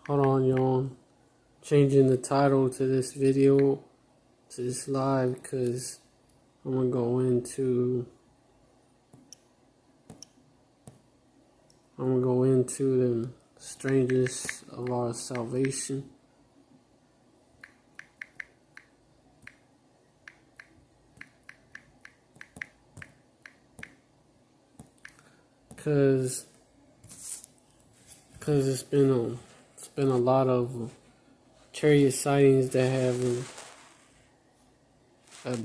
Hold on, y'all. Changing the title to this video, to this live, because I'm gonna go into the strangeness of our salvation. Cause it's been a lot of chariot sightings that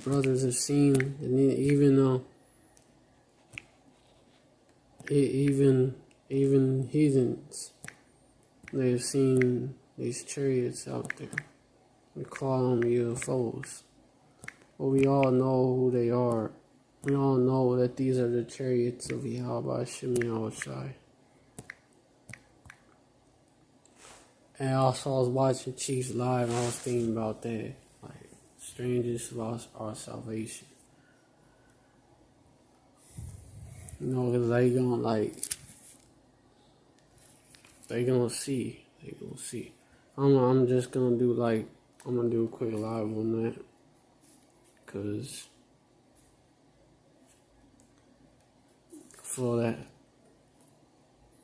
brothers have seen, and even heathens, they've seen these chariots out there. We call them UFOs, but we all know who they are. We all know that these are the chariots of Yahweh Shai. And also, I was watching Chiefs live, and I was thinking about that, like, strangest of our salvation. You know, because they gonna see. I'm just gonna do I'm gonna do a quick live on that, because for that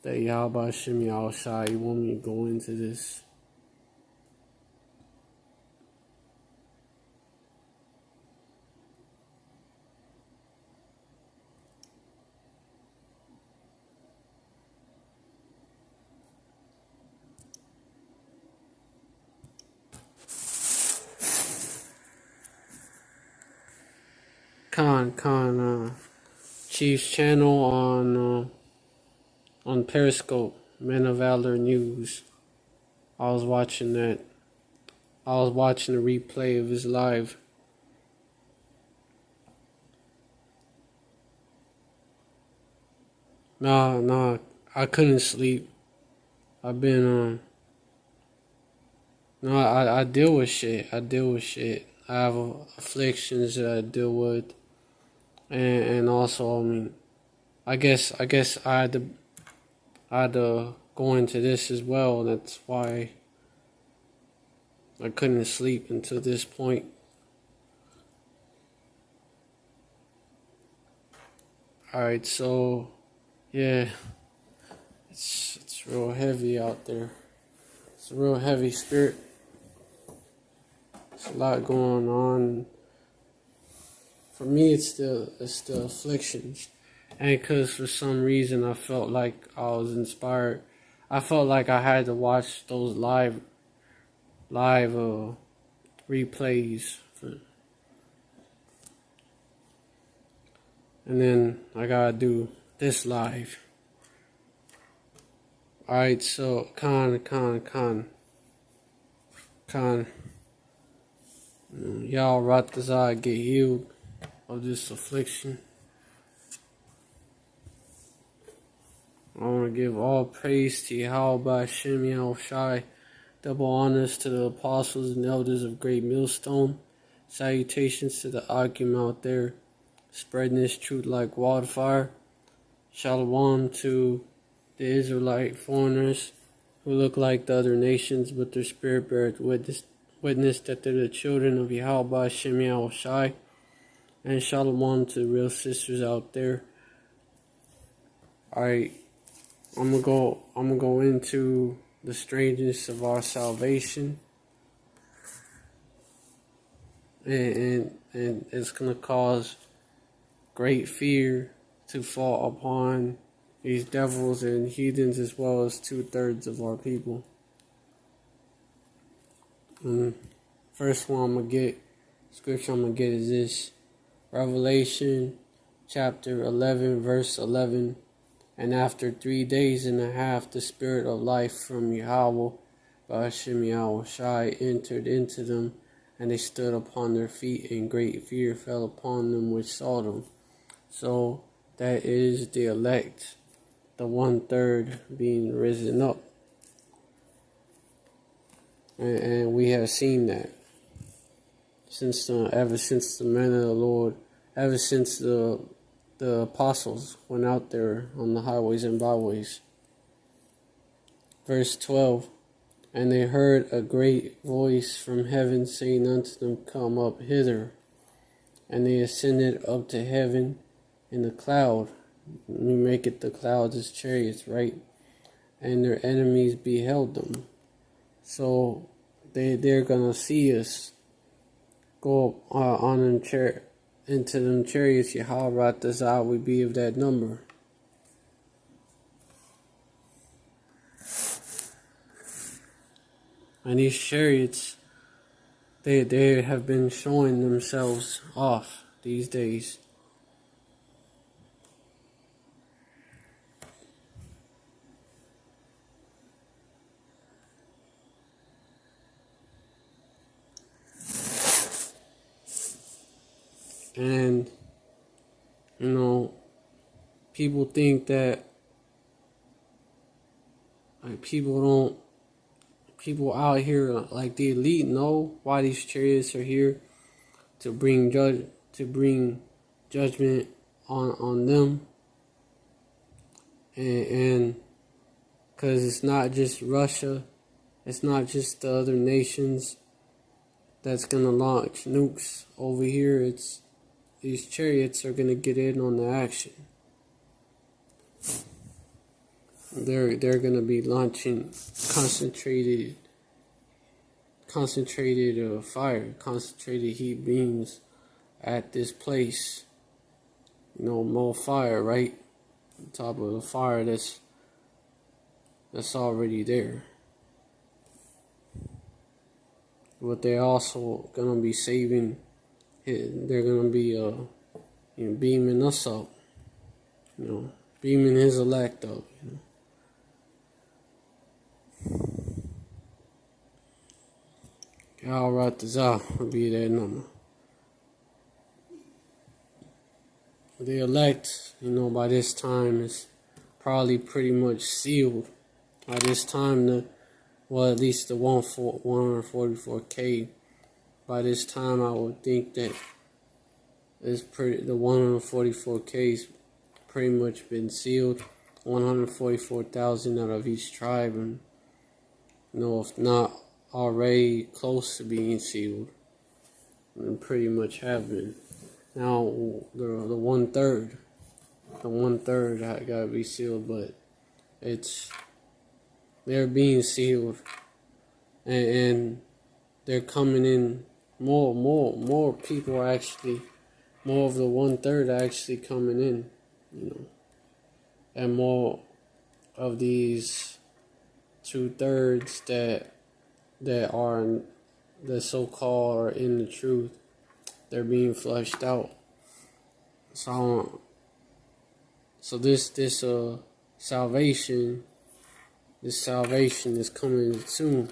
Yahweh Shem Yahushai, you want me to go into this? Chief's channel on Periscope, Men of Valor News. I was watching that. I was watching the replay of his live. Nah, I couldn't sleep. I've been I deal with shit. I have afflictions that I deal with, and also, I mean, I guess I had to go into this as well. That's why I couldn't sleep until this point. Alright, so yeah, it's real heavy out there. It's a real heavy spirit. There's a lot going on. For me, it's the afflictions, and because for some reason I felt like I was inspired. I felt like I had to watch those live replays, and then I gotta do this live. Alright, so Khan. Y'all Ratazai get healed of this affliction. I want to give all praise to Yahweh Shem Yahushai. Double honors to the apostles and elders of Great Millstone. Salutations to the Akim out there, spreading this truth like wildfire. Shalom to the Israelite foreigners who look like the other nations, but their spirit bears witness that they're the children of Yahweh Shem Yahushai. And shalom to the real sisters out there. Alright, I'm gonna go into the strangeness of our salvation, and it's gonna cause great fear to fall upon these devils and heathens, as well as 2/3 of our people. First one scripture I'm gonna get is this: Revelation chapter 11, verse 11. And after 3 days and a half, the spirit of life from Yahweh, Ba'ashem Yahushai, entered into them, and they stood upon their feet, and great fear fell upon them which saw them. So that is the elect, the 1/3 being risen up. And we have seen that ever since the men of the Lord, ever since the apostles went out there on the highways and byways. Verse 12, And they heard a great voice from heaven saying unto them, Come up hither. And they ascended up to heaven in the cloud. We make it the clouds as chariots, right? And their enemies beheld them. So they're gonna see us go on them into them chariots. Yahweh Razah would be of that number. And these chariots, they have been showing themselves off these days. And, people think that, like, people out here, like the elite, know why these chariots are here, to bring judgment on them, and because it's not just Russia, it's not just the other nations that's gonna launch nukes over here. It's these chariots are gonna get in on the action. They're gonna be launching concentrated fire, concentrated heat beams at this place. More fire right on top of the fire that's already there. But they're also gonna be saving. They're gonna be beaming us up. Beaming his elect up. Yahweh Razah will be that number. The elect, by this time is probably pretty much sealed. By this time, at least the 144K. By this time, I would think that the 144K's pretty much been sealed. 144,000 out of each tribe, and if not already close to being sealed, and pretty much have been. Now the 1/3 gotta be sealed, but they're being sealed, and they're coming in. More people are actually, more of the 1/3 are actually coming in, and more of these 2/3 that are the so-called are in the truth, they're being flushed out. So this salvation is coming soon.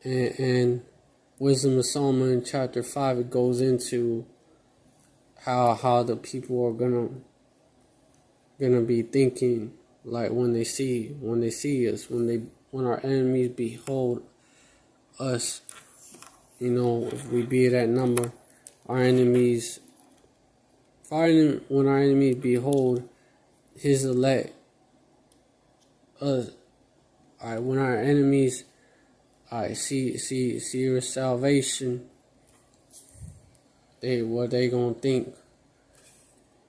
And Wisdom of Solomon chapter 5, it goes into how the people are gonna be thinking, like when they see us, when our enemies behold us, if we be that number, when our enemies behold his elect, us, when our enemies see your salvation, what they gonna think?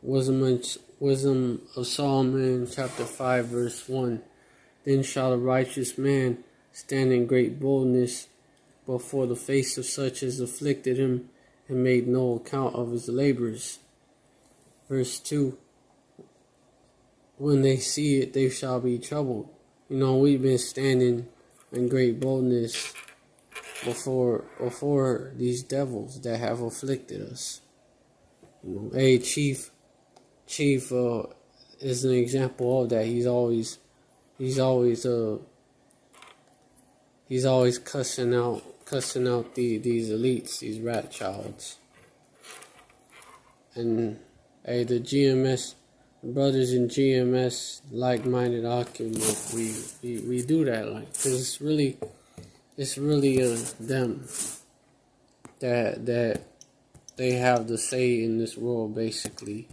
Wisdom of Solomon chapter 5 verse 1. Then shall a righteous man stand in great boldness before the face of such as afflicted him and made no account of his labors. Verse 2. When they see it, they shall be troubled. We've been standing in great boldness before these devils that have afflicted us. Chief is an example of that. He's always cussing out these elites, these rat childs. And the GMS brothers in GMS, like-minded Occupants, we do that, because it's really them that they have the say in this world, basically.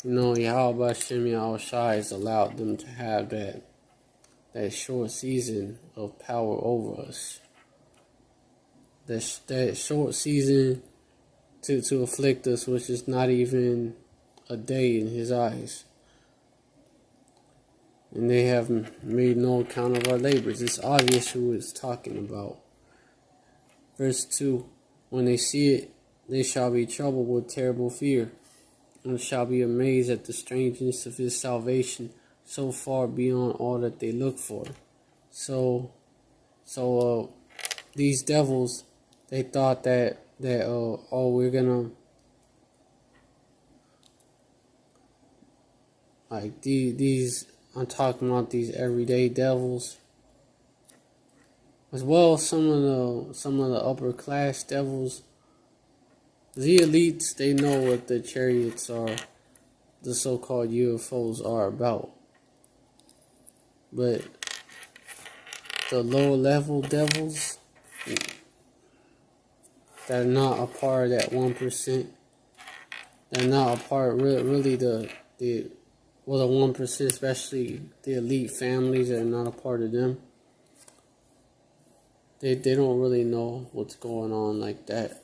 Yahweh Shem Shai has allowed them to have that that short season of power over us. That short season to afflict us, which is not even a day in his eyes. And they have made no account of our labors. It's obvious who it's talking about. Verse 2, when they see it, they shall be troubled with terrible fear, and shall be amazed at the strangeness of his salvation, so far beyond all that they look for. So these devils, they thought that we're gonna, like, these I'm talking about these everyday devils, as well as some of the upper class devils. The elites, they know what the chariots are, the so-called UFOs are about. But the lower level devils that are not a part of that 1%, they're not a part, really the 1%, especially the elite families that are not a part of them. They don't really know what's going on like that.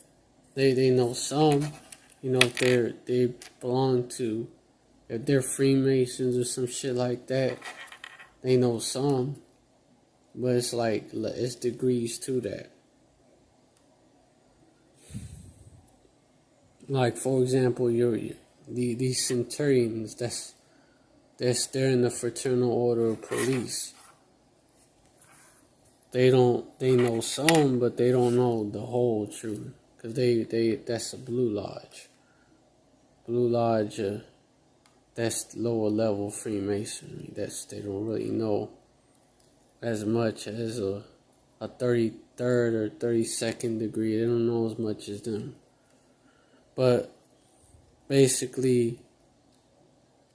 They know some, if they belong to, if they're Freemasons or some shit like that, they know some, but it's degrees to that. Like, for example, these centurions, they're in the Fraternal Order of Police. They know some, but they don't know the whole truth. Because that's a Blue Lodge. Blue Lodge, that's lower level Freemasonry. They don't really know as much as a 33rd or 32nd degree. They don't know as much as them. But basically,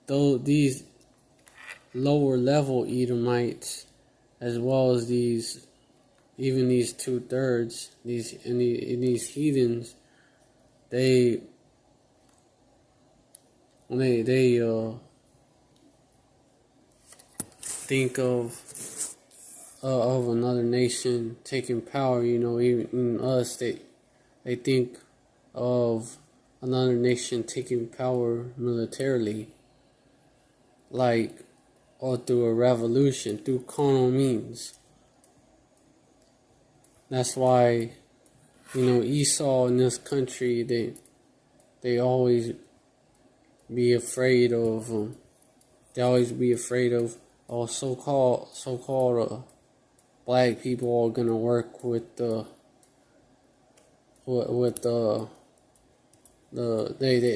though these lower level Edomites, as well as these 2/3, these heathens, they think of another nation taking power. Even us, they think of another nation taking power militarily, or through a revolution, through carnal means. That's why, Esau in this country, they always be afraid of so-called black people are gonna work with they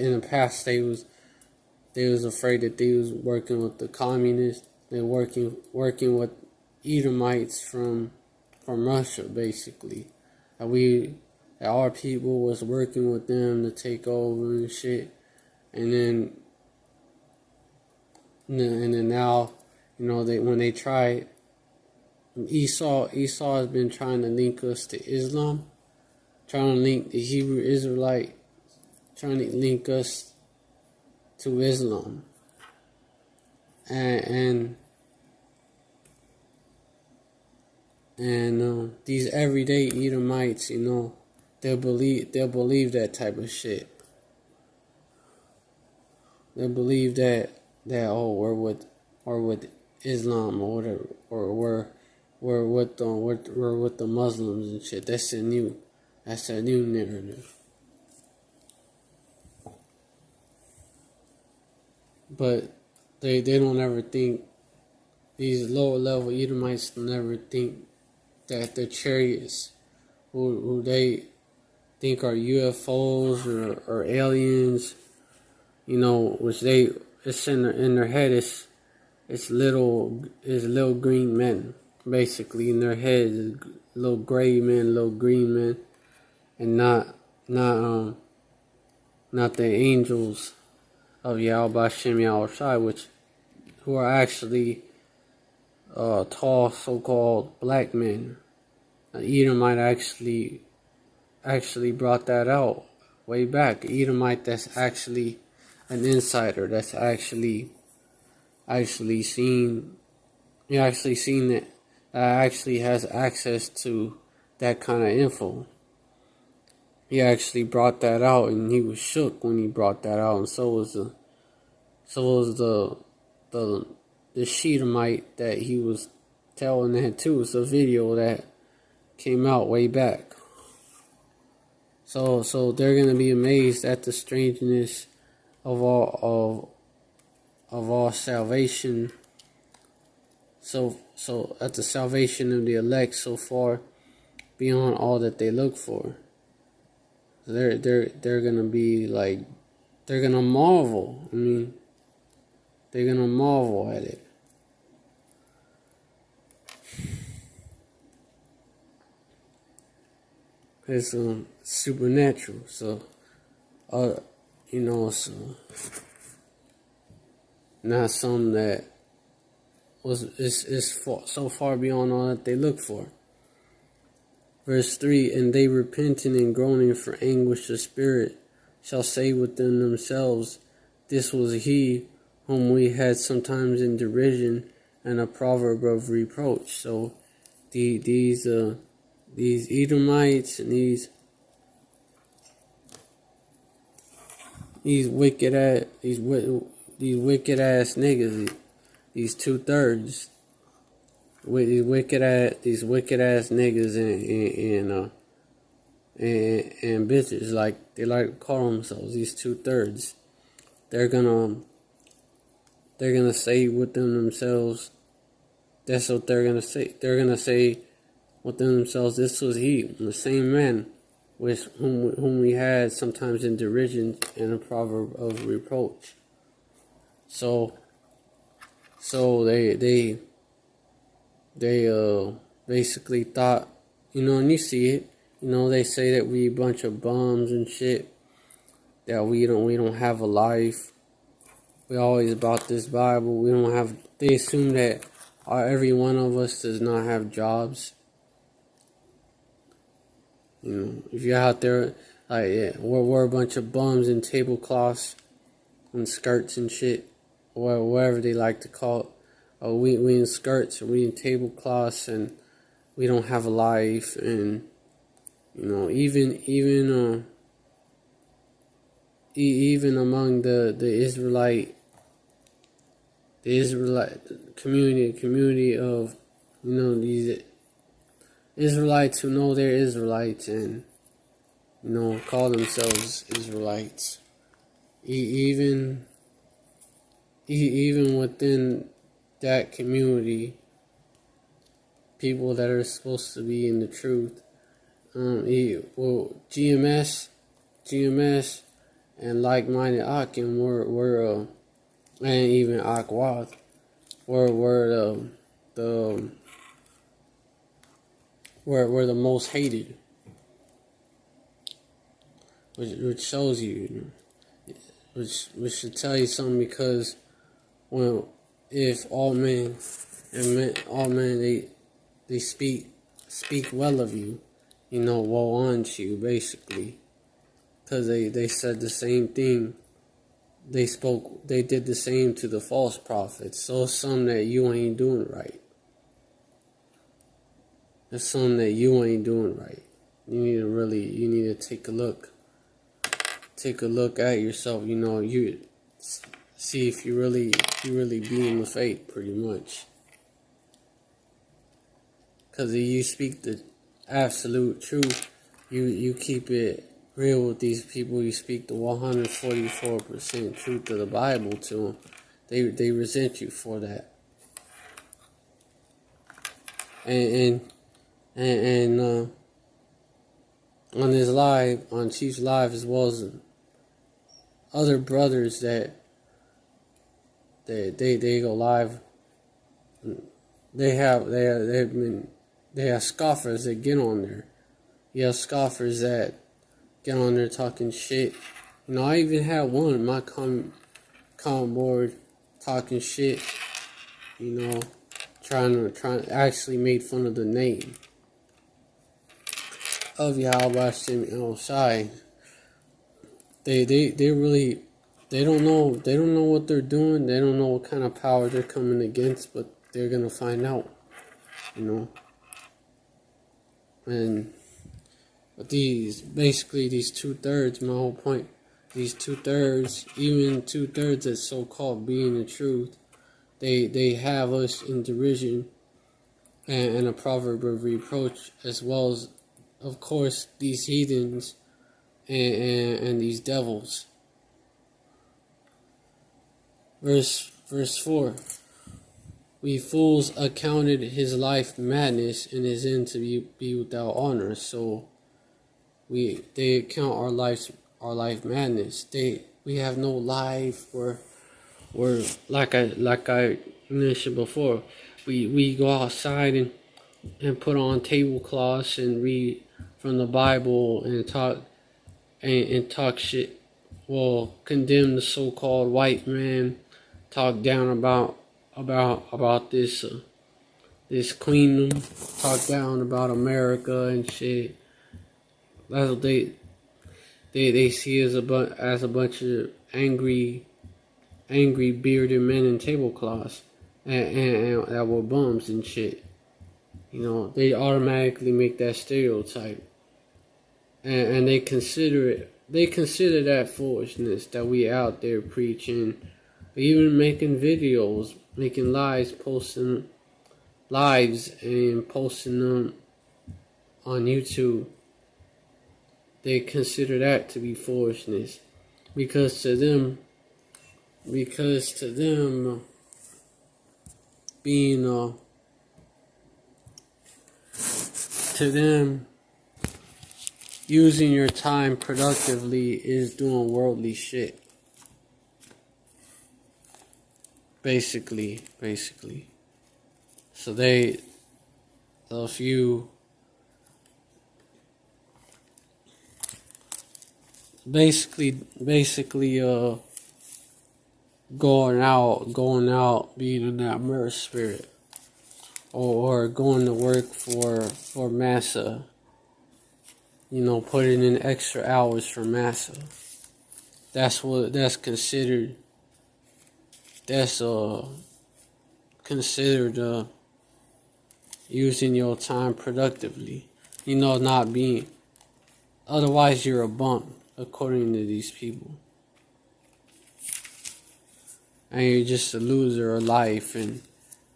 in the past they was afraid that they was working with the communists. They're working with Edomites from Russia, basically. That our people was working with them to take over and shit. And then now, when they try, Esau has been trying to link us to Islam, trying to link the Hebrew Israelite, trying to link us to Islam. And these everyday Edomites, they'll believe that type of shit. They'll believe that we're with Islam or whatever, or we're with the Muslims and shit. That's a new narrative. But they don't ever think, these lower level Edomites don't ever think that the chariots, who they think are UFOs or aliens, which it's in their head, it's little green men, basically. In their head is little gray men, little green men, and not the angels of Yahweh Shem Shai, who are actually tall so-called black men. Edomite actually brought that out way back. Edomite that's actually an insider, that's actually seen he actually seen that actually has access to that kind of info. He actually brought that out, and he was shook when he brought that out, and so was the Sheetamite that he was telling that too. It's a video that came out way back. So they're gonna be amazed at the strangeness of all salvation. So at the salvation of the elect so far beyond all that they look for. They're gonna be like, they're gonna marvel. I mean, they're gonna marvel at it. It's supernatural. So it's not something that is so far beyond all that they look for. Verse 3, and they repenting and groaning for anguish of spirit shall say within themselves, this was he whom we had sometimes in derision and a proverb of reproach. So these Edomites and these wicked ass niggas, these 2/3, with these wicked ass niggas and bitches, like they like to call themselves, these 2/3, they're gonna say within themselves, that's what they're gonna say. They're gonna say within themselves, this was he, the same man with whom we had sometimes in derision and a proverb of reproach. So they basically thought, and you see it, they say that we a bunch of bums and shit, that we don't have a life. We always about this Bible. They assume that every one of us does not have jobs. If you're out there, we're a bunch of bums in tablecloths and skirts and shit, or whatever they like to call it. We in skirts, or we in tablecloths, and we don't have a life. And even among the Israelite community of these Israelites who know they're Israelites and call themselves Israelites. Even within that community, people that are supposed to be in the truth, GMS, and like-minded Akim were and even Akwath were the most hated, which shows you, which should tell you something, because if all men they speak well of you, woe unto you, basically, because they said the same thing. They did the same to the false prophets. So it's something that you ain't doing right. It's something that you ain't doing right. You need to take a look. Take a look at yourself. You see if you really be in the faith, pretty much. Because if you speak the absolute truth, you keep it real with these people. You speak the 144% truth of the Bible to them. They resent you for that. And on his live, on Chief's live, as well as other brothers that they go live, they have scoffers that get on there. You have scoffers that get on there talking shit. I even had one in my comment board talking shit. Trying actually made fun of the name of Yahweh Shai. They don't know what they're doing. They don't know what kind of power they're coming against, but they're gonna find out, you know. And these 2/3, my whole point, these 2/3, even 2/3 that's so-called being the truth, they have us in derision and a proverb of reproach, as well as, of course, these heathens and these devils. Verse 4. We fools accounted his life madness and his end to be without honor. So they account our life madness. We have no life. We're like I mentioned before. We go outside and put on tablecloths and read from the Bible and talk shit. Well, condemn the so-called white man. Talk down about this queendom. Talk down about America and shit. That's what they see as a bunch of angry bearded men in tablecloths and that were bums and shit. You know, they automatically make that stereotype, and they consider that foolishness that we out there preaching, even making videos, making posting lives and posting them on YouTube. They consider that to be foolishness, because to them being to them using your time productively is doing worldly shit. Basically. So if you basically going out being in that mirror spirit, or going to work for massa, you know, putting in extra hours for massa. That's considered using your time productively. You know, not being, otherwise you're a bum, according to these people. And you're just a loser of life, and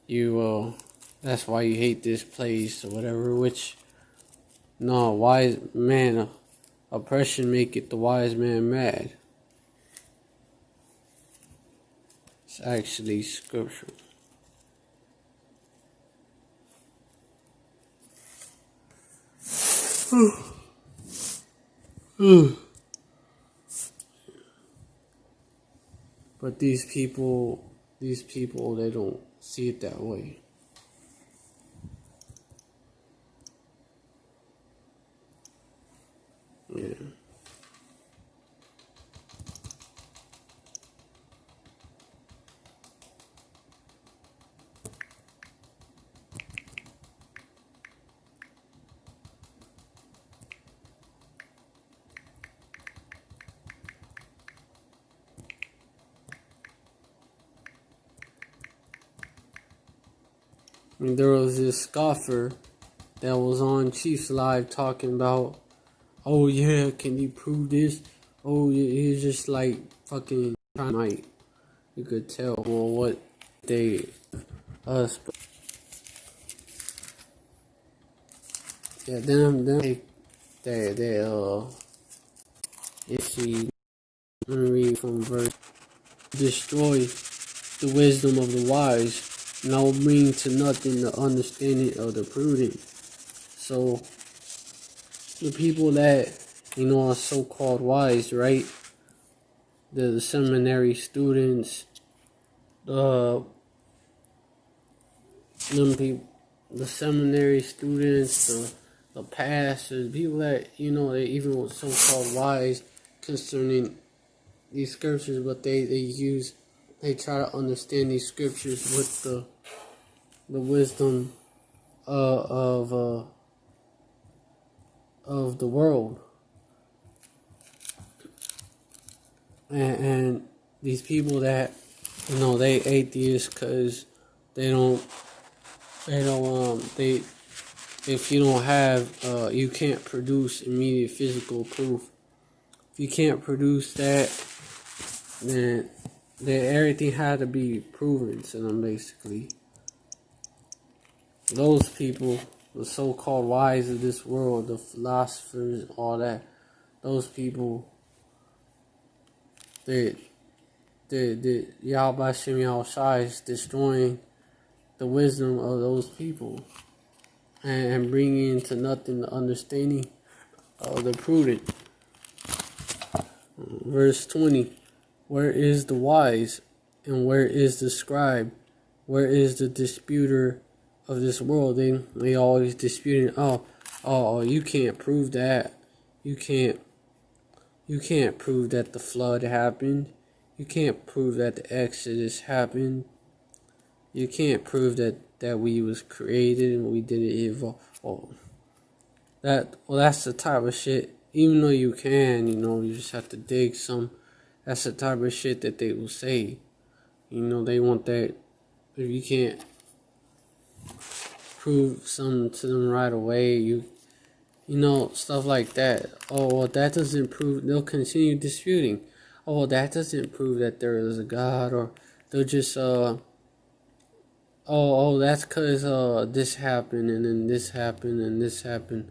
you that's why you hate this place or whatever. Which, no, wise man, oppression maketh the wise man mad. It's actually scriptural. But these people, they don't see it that way. Yeah. I mean, there was this scoffer that was on Chief's Live talking about, oh yeah, can you prove this? Oh, he's just like fucking trying. You could tell, well, what they us. But yeah, they if you read from verse, destroy the wisdom of the wise, and I will bring to nothing the understanding of the prudent. So the people that, you know, are so-called wise, right? The seminary students, the seminary students, the pastors, people that, you know, they even were so-called wise concerning these scriptures, but they try to understand these scriptures with the wisdom of the world, and these people that, you know, they atheists because They don't. They if you don't have, you can't produce immediate physical proof. If you can't produce that, then everything had to be proven to them, basically. Those people, the so-called wise of this world, the philosophers, all that, those people, Yahweh Shem Yahushai is destroying the wisdom of those people and bringing into nothing the understanding of the prudent. Verse 20, where is the wise and where is the scribe? Where is the disputer of this world? They always disputing, oh, you can't prove that. You can't prove that the flood happened. You can't prove that the Exodus happened. You can't prove that we was created and we didn't evolve. That's the type of shit. Even though you can, you just have to dig some. That's the type of shit that they will say. They want that. If you can't prove something to them right away, stuff like that. Oh, well, that doesn't prove. They'll continue disputing. Oh, well, that doesn't prove that there is a God, or they'll just that's because this happened and then this happened and this happened.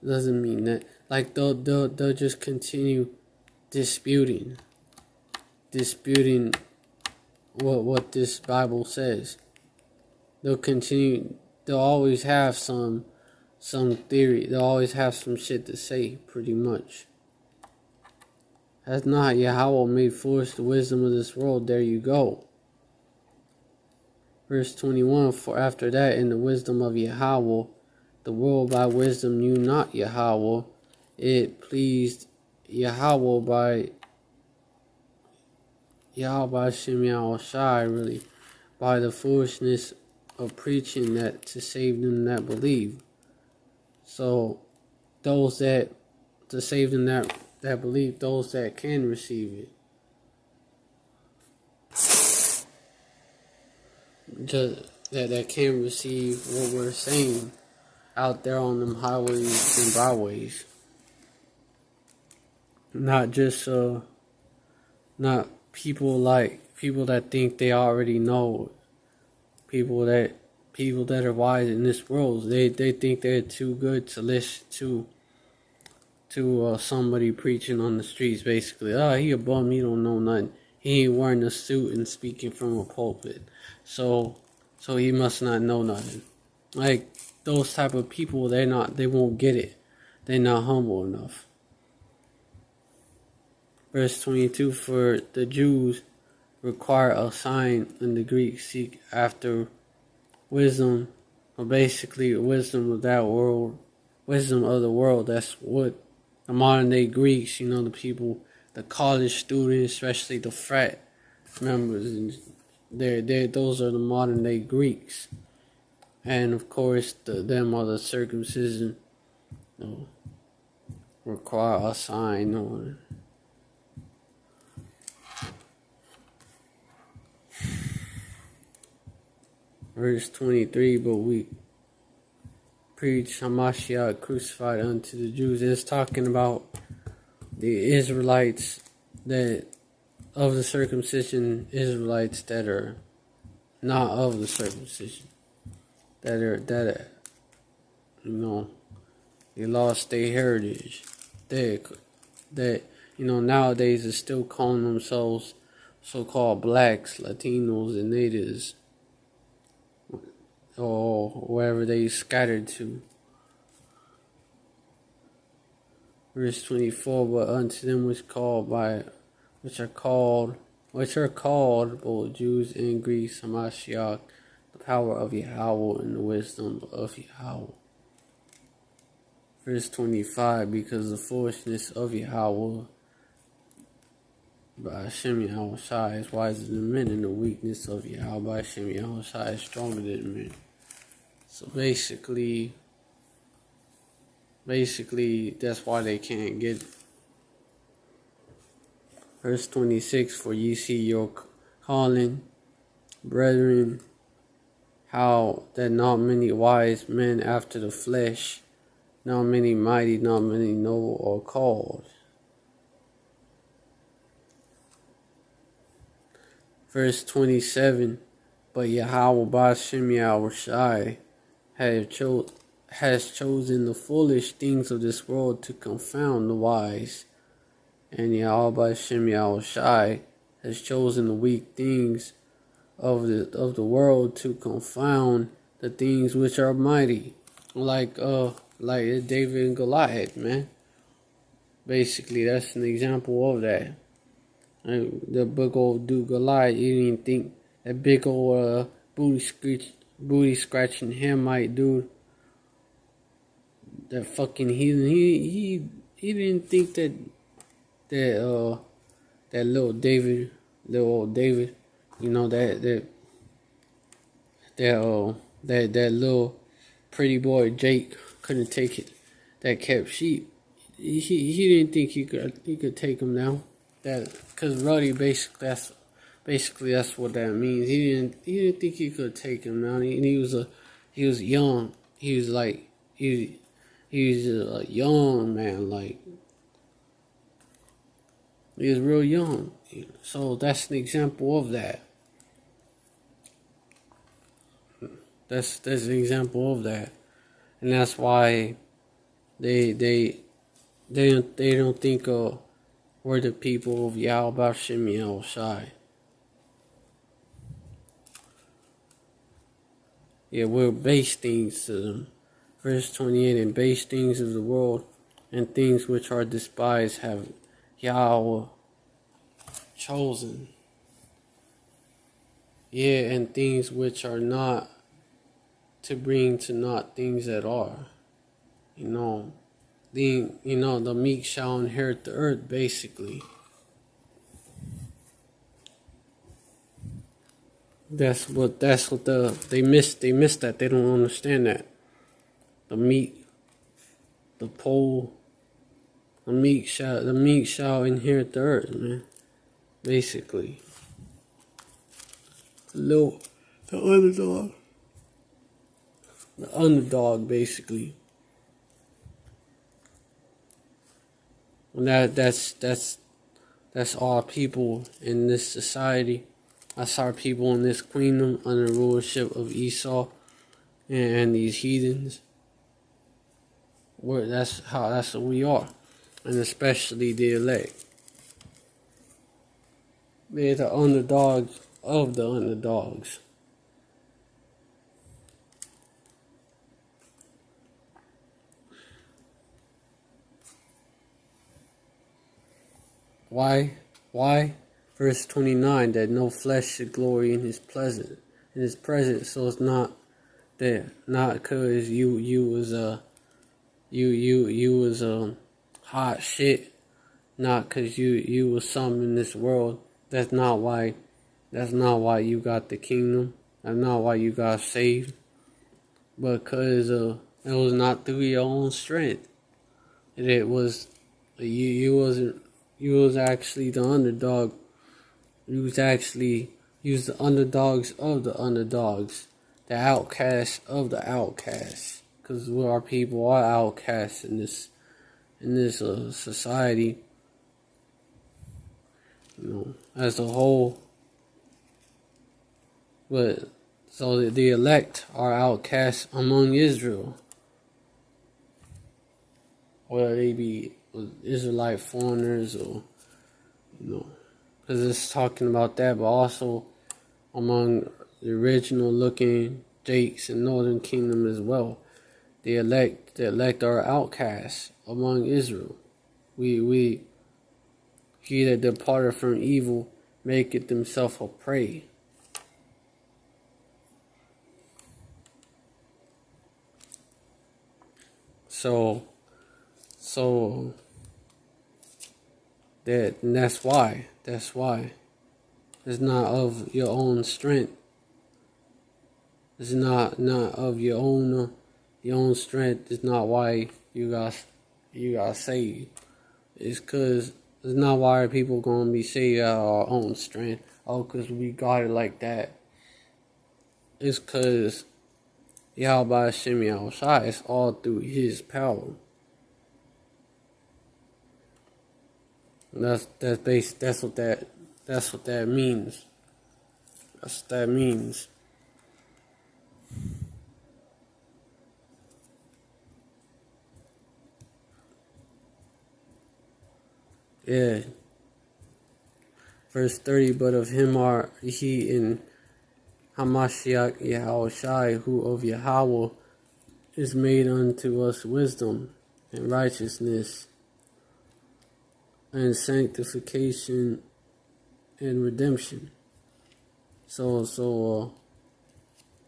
Doesn't mean that. Like they'll just continue disputing what this Bible says. They'll continue. They'll always have some theory. They'll always have some shit to say, pretty much. That's not Yahweh made foolish the wisdom of this world. There you go. Verse 21, for after that, in the wisdom of Yahweh, the world by wisdom knew not Yahweh. It pleased Yahweh by Shem Yahushai, really, by the foolishness of preaching that to save them that believe. So, those that, to save them that believe, those that can receive it. Just that can receive what we're saying out there on them highways and byways. Not just not people that think they already know. People that are wise in this world, they think they're too good to listen to somebody preaching on the streets. Basically, he a bum, he don't know nothing. He ain't wearing a suit and speaking from a pulpit, so he must not know nothing. Like those type of people, they won't get it. They're not humble enough. Verse 22, for the Jews require a sign and the Greeks seek after wisdom, or basically wisdom of that world, wisdom of the world. That's what the modern day Greeks, the people, the college students, especially the frat members, and those are the modern day Greeks. And of course, them are the circumcision, require a sign on. Verse 23, but we preach Hamashiach crucified unto the Jews. It's talking about the Israelites that of the circumcision, Israelites that are not of the circumcision, that they lost their heritage. That nowadays are still calling themselves so-called blacks, Latinos, and natives, or wherever they scattered to. Verse 24, but unto them which are called both Jews and Greeks, Hamashiach, the power of Yahweh and the wisdom of Yahweh. Verse 25, because the foolishness of Yahweh by Hashem Yahushai is wiser than men, and the weakness of Yahweh by Hashem Yahushai is stronger than men. So basically, that's why they can't get it. Verse 26, for ye see your calling, brethren, how that not many wise men after the flesh, not many mighty, not many noble are called. Verse 27, but Yahweh Ba'Shem Yahushai has chosen the foolish things of this world to confound the wise, and Yahweh Ba'Shem Yahushai has chosen the weak things of the world to confound the things which are mighty, like David and Goliath, man. Basically, that's an example of that. The big old dude Goliath, you didn't think that big old booty scratching Hamite dude, that fucking heathen. He didn't think that little old David, you know, that little pretty boy Jake couldn't take it, that kept sheep. He didn't think he could take him down. That, cause Ruddy basically that's what that means. He didn't think he could take him down. He was young. He was like he was a young man, like he was real young. So that's an example of that. That's an example of that, and that's why they don't think we're the people of Yahweh Ba'Shem Yahushai. Yeah, we're base things to them. Verse 28, and base things of the world and things which are despised have Yahweh chosen. Yeah, and things which are not, to bring to naught things that are. The meek shall inherit the earth, basically. That's what they miss that. They don't understand that. The meek shall inherit the earth, man. Basically. The underdog, basically. And that's all people in this society. That's our people in this kingdom under the rulership of Esau and these heathens. That's what we are, and especially the elect. They're the underdogs of the underdogs. Why? Verse 29, that no flesh should glory in his presence. So it's not because you was hot shit, not because you was something in this world. That's not why you got the kingdom. That's not why you got saved. Because it was not through your own strength. It was you was actually the underdog. You was the underdogs of the underdogs, the outcasts of the outcasts. Because our people are outcasts in this society, as a whole. But so the elect are outcasts among Israel, whether they be Israelite foreigners or because it's talking about that, but also among the original looking Jakes and Northern Kingdom as well. The elect are outcasts among Israel. He that departed from evil maketh himself a prey. So that's why. It's not of your own strength. It's not of your own strength. It's not why you got saved. It's cause it's not why people gonna be saved out of our own strength. Oh, cause we got it like that. it's because Yahweh Hashem Yahushua, it's all through his power. That's what that means. That's what that means. Yeah. Verse 30, but of him are he in Hamashiach Yahushai, who of Yahweh is made unto us wisdom and righteousness and sanctification and redemption. So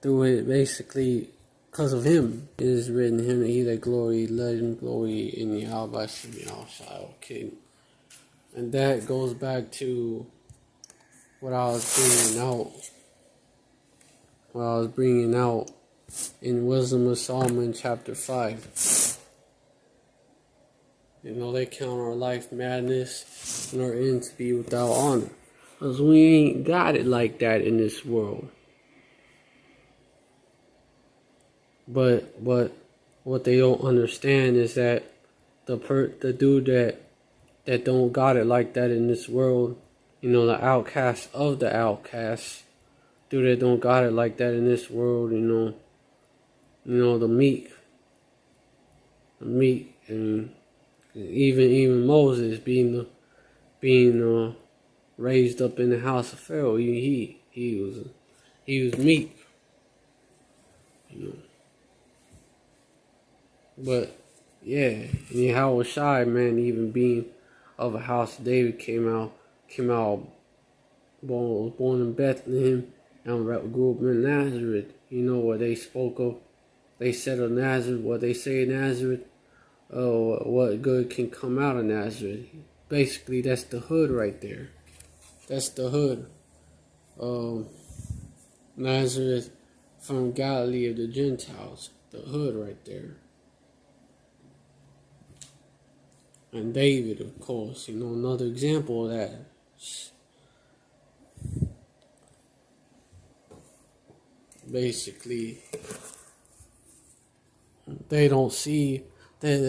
through it, basically, because of him, it is written, him he that glory, let him glory in Yahweh Shem Yahushai. Okay. And that goes back to what I was bringing out in Wisdom of Solomon chapter 5. They count our life madness and our end to be without honor. Because we ain't got it like that in this world. But what they don't understand is that the dude that don't got it like that in this world, the outcast of the outcasts, dude that don't got it like that in this world, the meek, and even Moses being raised up in the house of Pharaoh, he was meek, But yeah, and how shy man, even being of a house of David, came out, was born in Bethlehem and grew up in Nazareth. What they spoke of, they said of Nazareth, what they say in Nazareth. What good can come out of Nazareth? Basically, that's the hood right there. That's the hood. Nazareth from Galilee of the Gentiles. The hood right there. And David, of course, another example of that. Basically, they don't see that,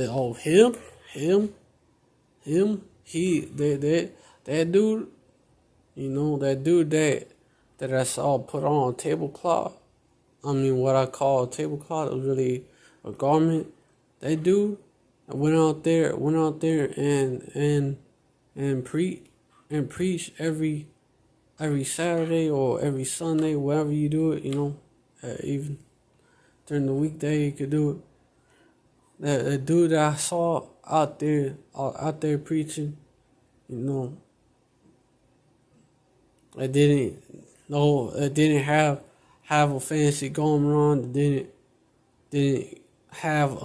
that dude, that dude that I saw put on a tablecloth. What I call a tablecloth was really a garment. That dude went out there and preach every Saturday or every Sunday, wherever you do it, even during the weekday you could do it. That dude that I saw out there preaching, it didn't have a fancy going on. It didn't have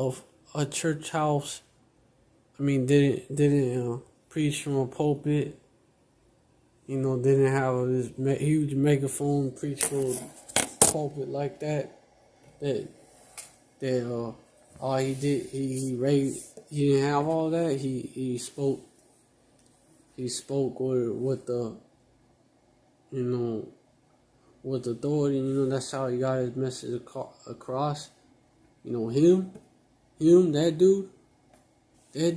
a church house. Didn't preach from a pulpit. Didn't have this huge megaphone preach from a pulpit like that. All he did, he raised. He didn't have all that. He spoke. He spoke with the, with authority. That's how he got his message across. Him, that dude. That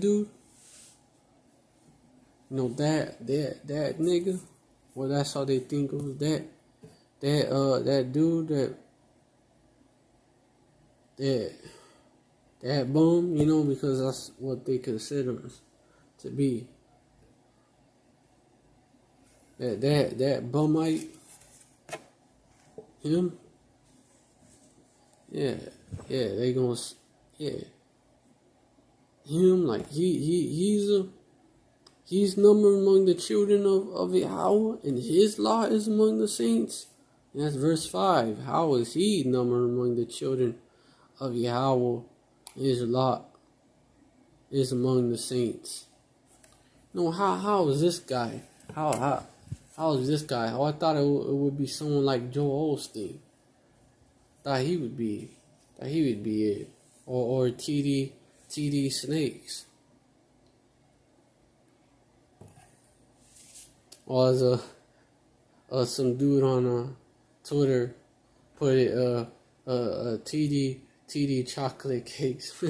nigga. Well, that's how they think of that dude that bum, because that's what they consider us to be. That bumite, him, they gonna, him, like he's numbered among the children of Yahweh, and his law is among the saints. And that's verse 5. How is he numbered among the children of Yahweh? His law is among the saints. How is this guy? How is this guy? I thought it would be someone like Joel Osteen. Thought he would be it, or TD Snakes, or as some dude on Twitter put it TD chocolate cakes.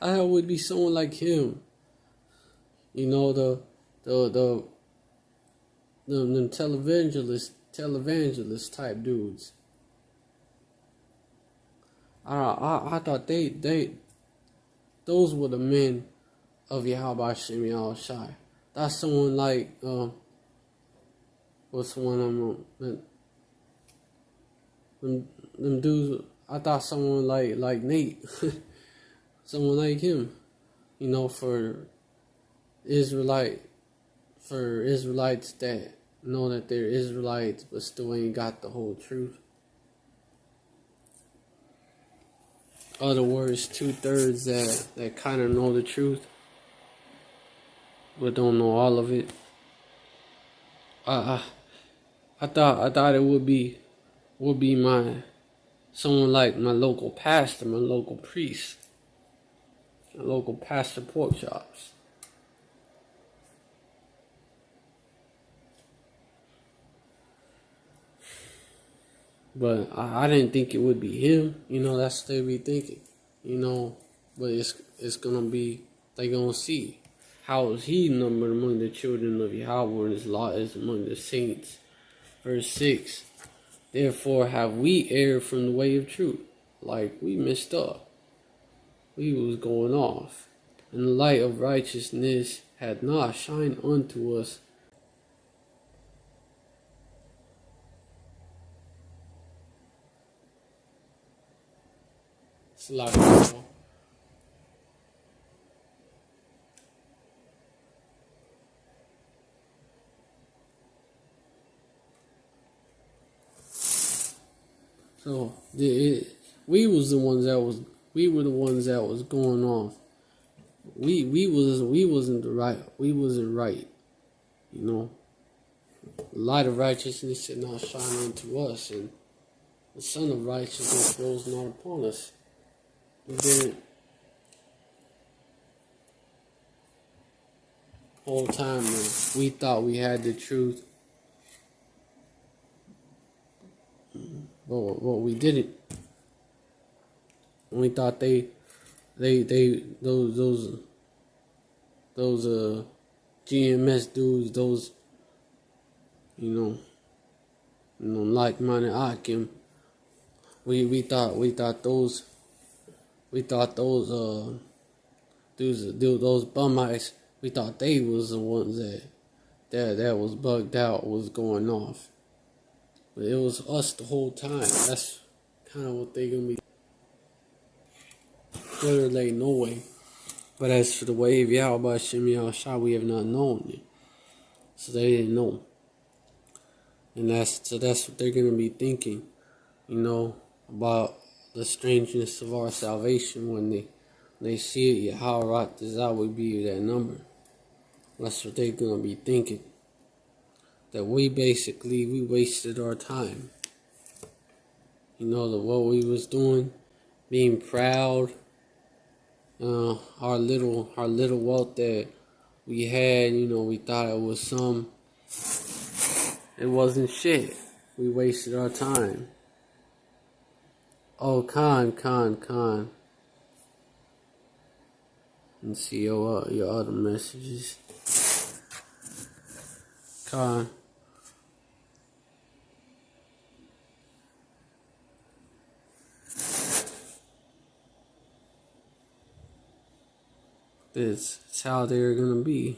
I would be someone like him. You know, the televangelist type dudes. I thought those were the men of Yahweh Shem Yahushai. That's someone like what's one of them dudes. I thought someone like Nate, someone like him. You know, for Israelites that know that they're Israelites but still ain't got the whole truth. Other words, 2/3 that kind of know the truth but don't know all of it. I thought it would be someone like my local pastor, my local priest, my local pastor pork chops. But I didn't think it would be him. You know, that's what they be thinking. You know, but it's gonna be, they gonna see. How is he numbered among the children of Yahweh, and his law is among the saints. Verse 6. Therefore have we erred from the way of truth. Like we messed up. We was going off. And the light of righteousness had not shined unto us. So we were the ones that was going off. We wasn't right. You know, the light of righteousness did not shine unto us, and the sun of righteousness rose not upon us. We didn't. Whole time we thought we had the truth, but we didn't. We thought those GMS dudes, those you know like-minded Akim. We thought those those bum-eyes, we thought they was the ones that was bugged out, was going off. But it was us the whole time. That's kind of what they gonna be. Clearly, no way. But as for the way of Yahweh Shem Yahushua, we have not known it. So they didn't know. And that's what they're gonna be thinking, you know, about the strangeness of our salvation when they see it. Yahweh Razak would be that number. That's what they're gonna be thinking. That we wasted our time. You know, what we was doing, being proud. Our little wealth that we had, you know, we thought it was some. It wasn't shit. We wasted our time. Oh, Khan. And see your other messages. Khan. It's how they're gonna be.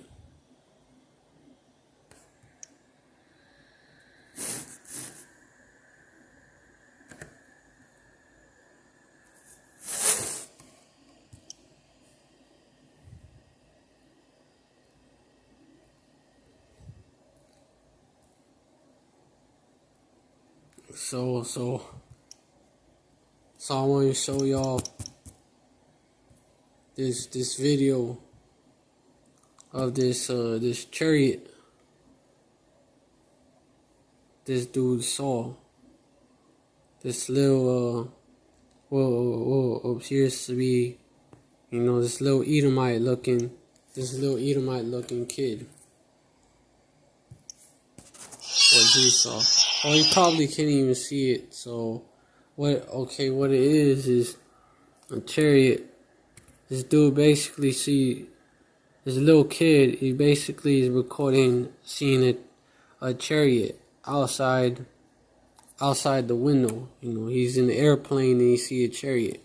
So I want to show y'all this video of this chariot this dude saw. This little appears to be, you know, this little Edomite looking kid. What he saw. Well, you probably can't even see it. So, what it is a chariot. This dude basically this little kid. He basically is recording, seeing a chariot outside the window. You know, he's in the airplane and he see a chariot.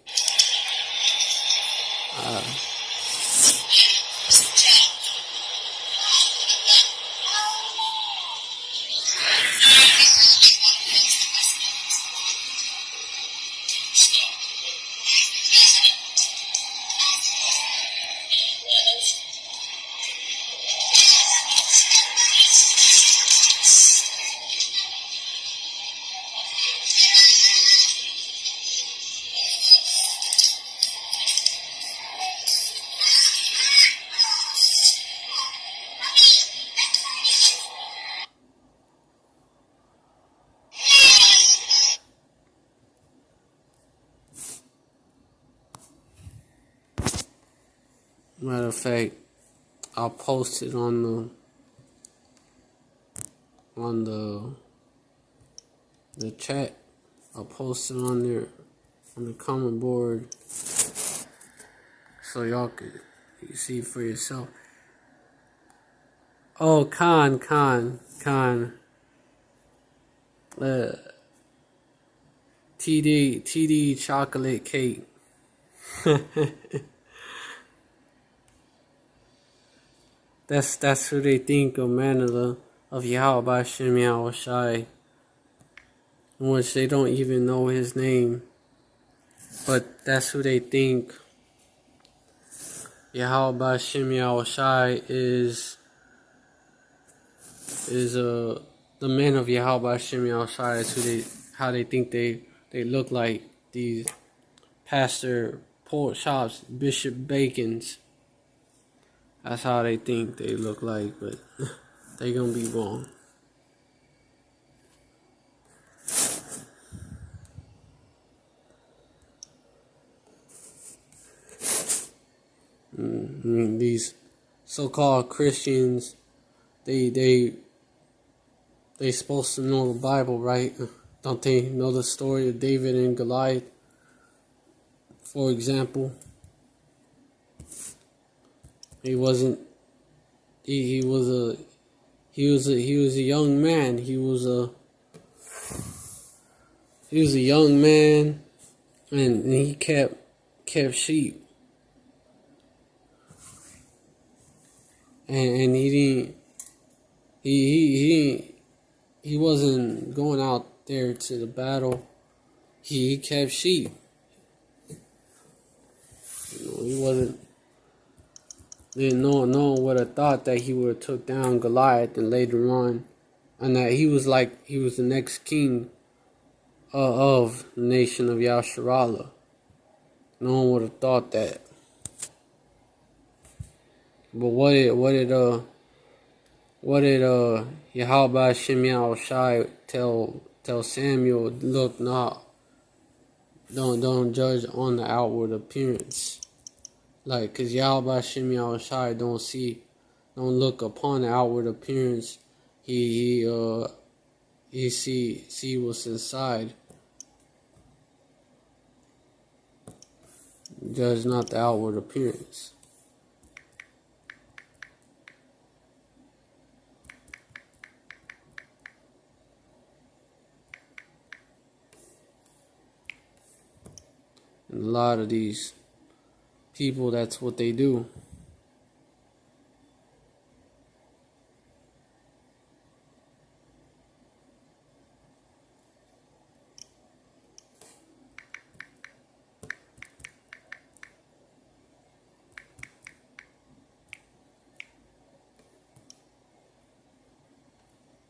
Matter of fact, I'll post it on the chat. I'll post it on there on the comment board so y'all can see for yourself. Oh, Khan. TD chocolate cake. That's who they think of man of Yahweh Shem Yahweh Shai, in which they don't even know his name. But that's who they think Yahweh Shem Yahweh Shai is the men of Yahweh Shem Yahweh Shai. That's how they think they look like, these pastor pork chops, Bishop Bacons. That's how they think they look like, but they gonna be wrong. I mean, these so-called Christians, they supposed to know the Bible, right? Don't they know the story of David and Goliath, for example? He was a young man. He was a young man, and he kept sheep, and he wasn't going out there to the battle. He kept sheep. You know, he didn't no one would have thought that he would have took down Goliath and later on, and that he was the next king of the nation of Yasharallah. No one would have thought that. But what did Yahweh Shem Yahweh Shai tell Samuel? Look, don't judge on the outward appearance. Like, cause Yahweh Shem Yahweh Shai don't look upon the outward appearance. He see what's inside. Judge not the outward appearance. And a lot of these people, that's what they do.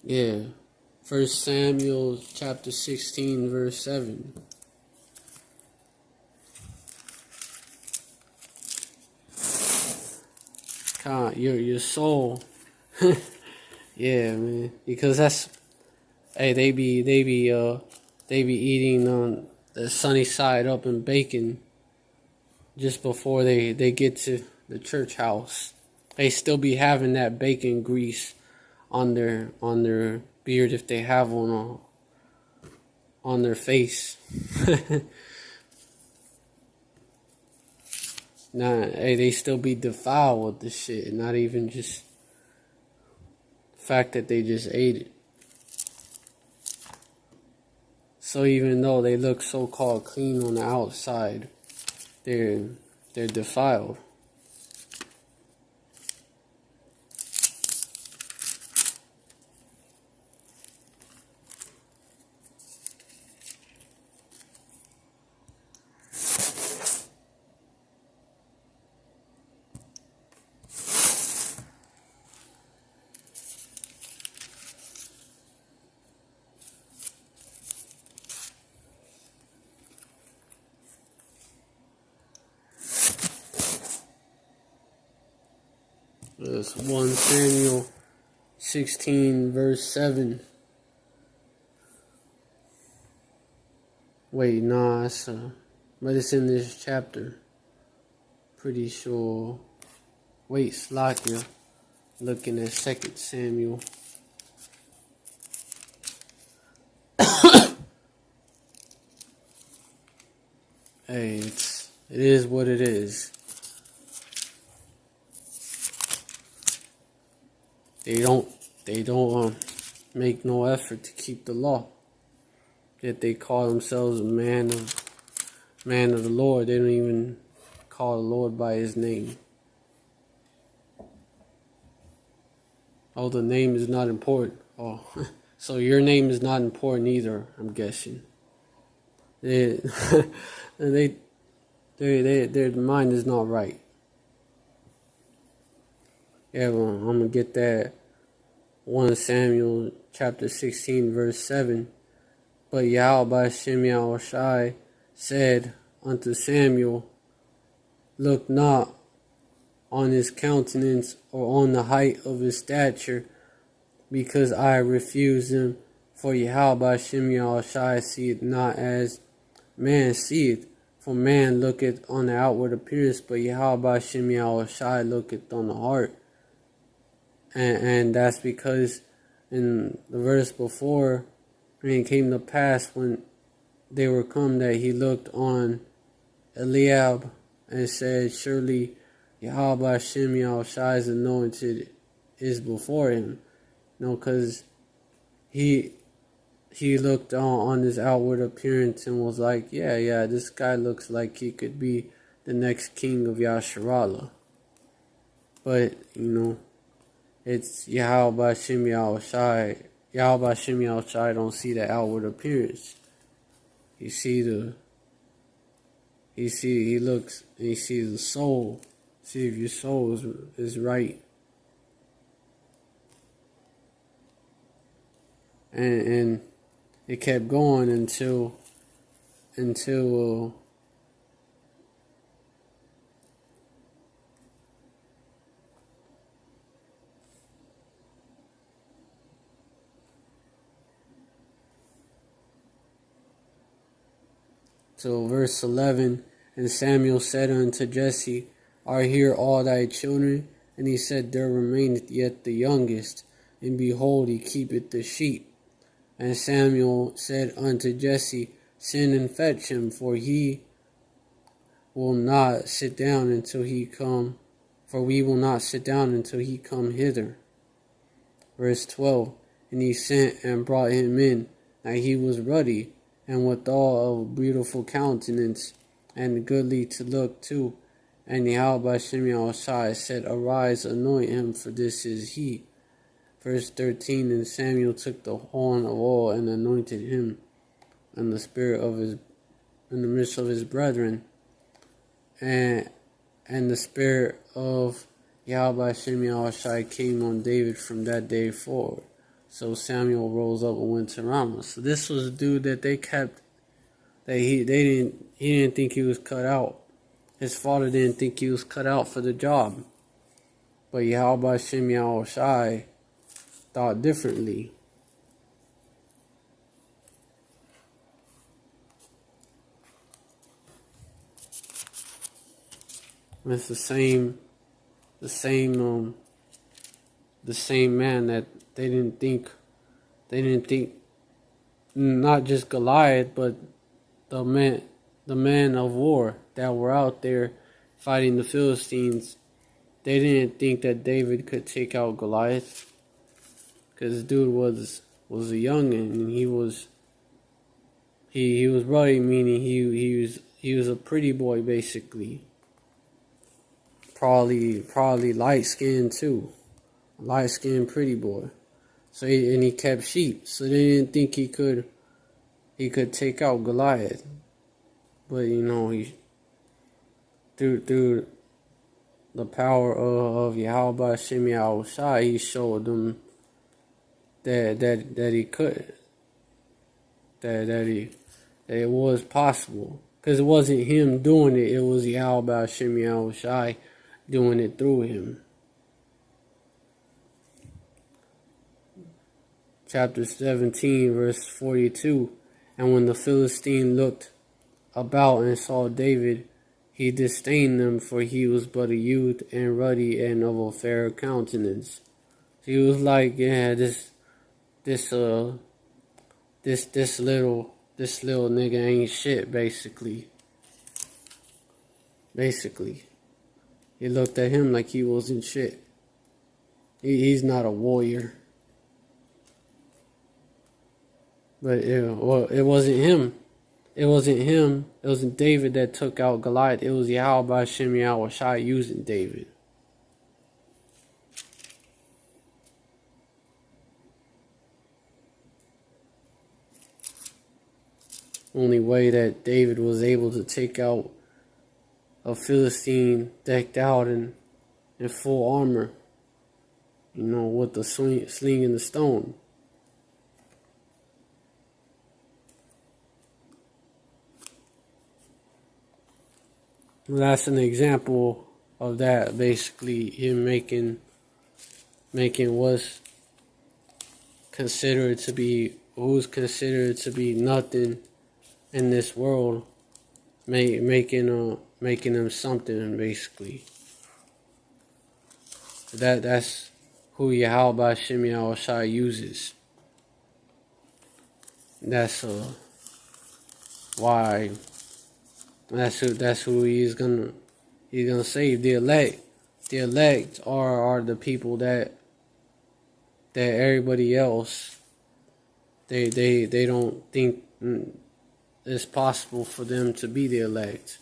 Yeah. 1 Samuel chapter 16 verse 7. God, your soul. Yeah, man. Because hey, they be eating the sunny side up in bacon just before they get to the church house. They still be having that bacon grease on their beard if they have one on their face. Nah, hey, they still be defiled with the shit, not even just the fact that they just ate it. So even though they look so-called clean on the outside, they're defiled. It's 1 Samuel 16 verse 7. Wait, nah, but it's in this chapter. Pretty sure. Wait, Slakia. Looking at 2 Samuel. Hey, it is what it is. They don't make no effort to keep the law. Yet they call themselves a man of the Lord. They don't even call the Lord by his name. Oh, the name is not important. Oh, so your name is not important either, I'm guessing. Their mind is not right. Yeah, well, I'm gonna get that 1 Samuel chapter 16 verse 7. But Yahweh Shem Yahushai said unto Samuel, look not on his countenance or on the height of his stature, because I refuse him. For Yahweh Shem Yahushai seeth not as man seeth. For man looketh on the outward appearance, but Yahweh Shem Yahushai looketh on the heart. And that's because in the verse before, it came to pass when they were come that he looked on Eliab and said, surely Yahweh Shem Yahushai's anointed is before him. No, because he looked on his outward appearance and was like, yeah, this guy looks like he could be the next king of Yasharallah. But, it's Yahweh Shem Yahushai. Yahweh Shem Yahushai don't see the outward appearance. He sees the soul. See if your soul is right. And it kept going until verse 11. And Samuel said unto Jesse, are here all thy children? And he said, there remaineth yet the youngest, and behold, he keepeth the sheep. And Samuel said unto Jesse, send and fetch him, for he will not sit down until he come, for we will not sit down until he come hither. Verse 12. And he sent and brought him in. Now he was ruddy, and withal of beautiful countenance, and goodly to look to. And Yahweh Shem Yahushai said, arise, anoint him, for this is he. Verse 13. And Samuel took the horn of oil and anointed him in the midst of his brethren. And the spirit of Yahweh Shem Yahushai came on David from that day forward. So Samuel rose up and went to Ramah. So this was a dude that they kept. He didn't think he was cut out. His father didn't think he was cut out for the job. But Yahweh Shem Yahushai thought differently. It's the same man that they didn't think not just Goliath, but the men of war that were out there fighting the Philistines. They didn't think that David could take out Goliath, because dude was a youngin, and he was ruddy, meaning he was a pretty boy basically. Probably light skinned too, light skinned pretty boy. So he kept sheep, so they didn't think he could take out Goliath. But he through the power of Yahweh Shem Yahushai, he showed them that he could, that it was possible. Because it wasn't him doing it, it was Yahweh Shem Yahushai doing it through him. Chapter 17, verse 42. And when the Philistine looked about and saw David, he disdained them, for he was but a youth and ruddy and of a fair countenance. So he was like, yeah, this little nigga ain't shit, basically. He looked at him like he wasn't shit. He's not a warrior. But it wasn't him. It wasn't David that took out Goliath. It was Yahweh Shem Yahushai using David. Only way that David was able to take out a Philistine decked out in full armor, with the sling and the stone. Well, that's an example of that. Basically, him making who's considered to be nothing in this world, making him something, basically. That's who Yahweh Shem Yahushai uses. That's why. That's who he's gonna save. The elect. The elect are the people that everybody else they don't think it's possible for them to be the elect.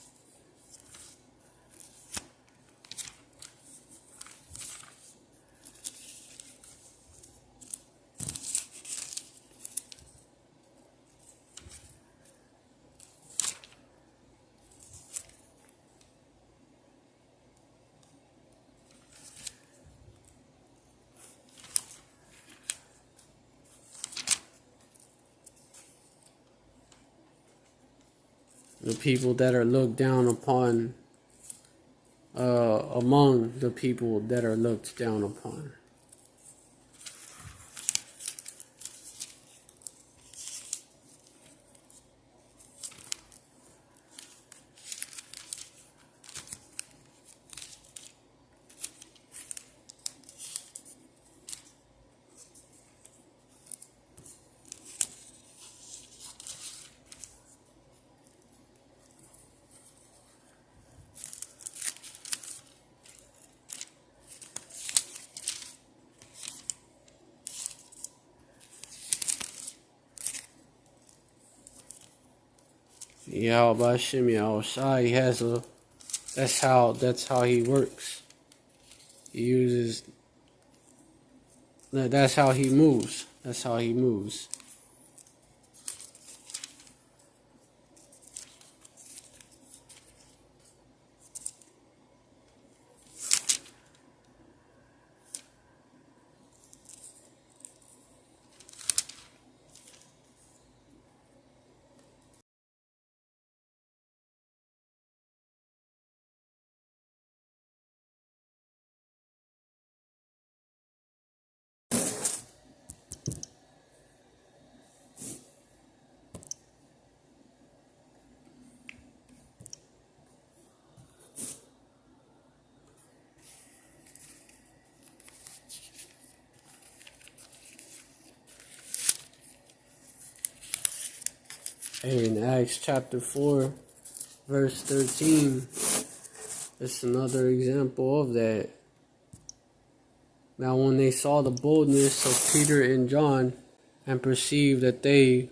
The people that are looked down upon among the people that are looked down upon. Yahweh Shem Yahushai has that's how he works. He uses that's how he moves. That's how he moves. In Acts chapter 4, verse 13, it's another example of that. Now when they saw the boldness of Peter and John, and perceived that they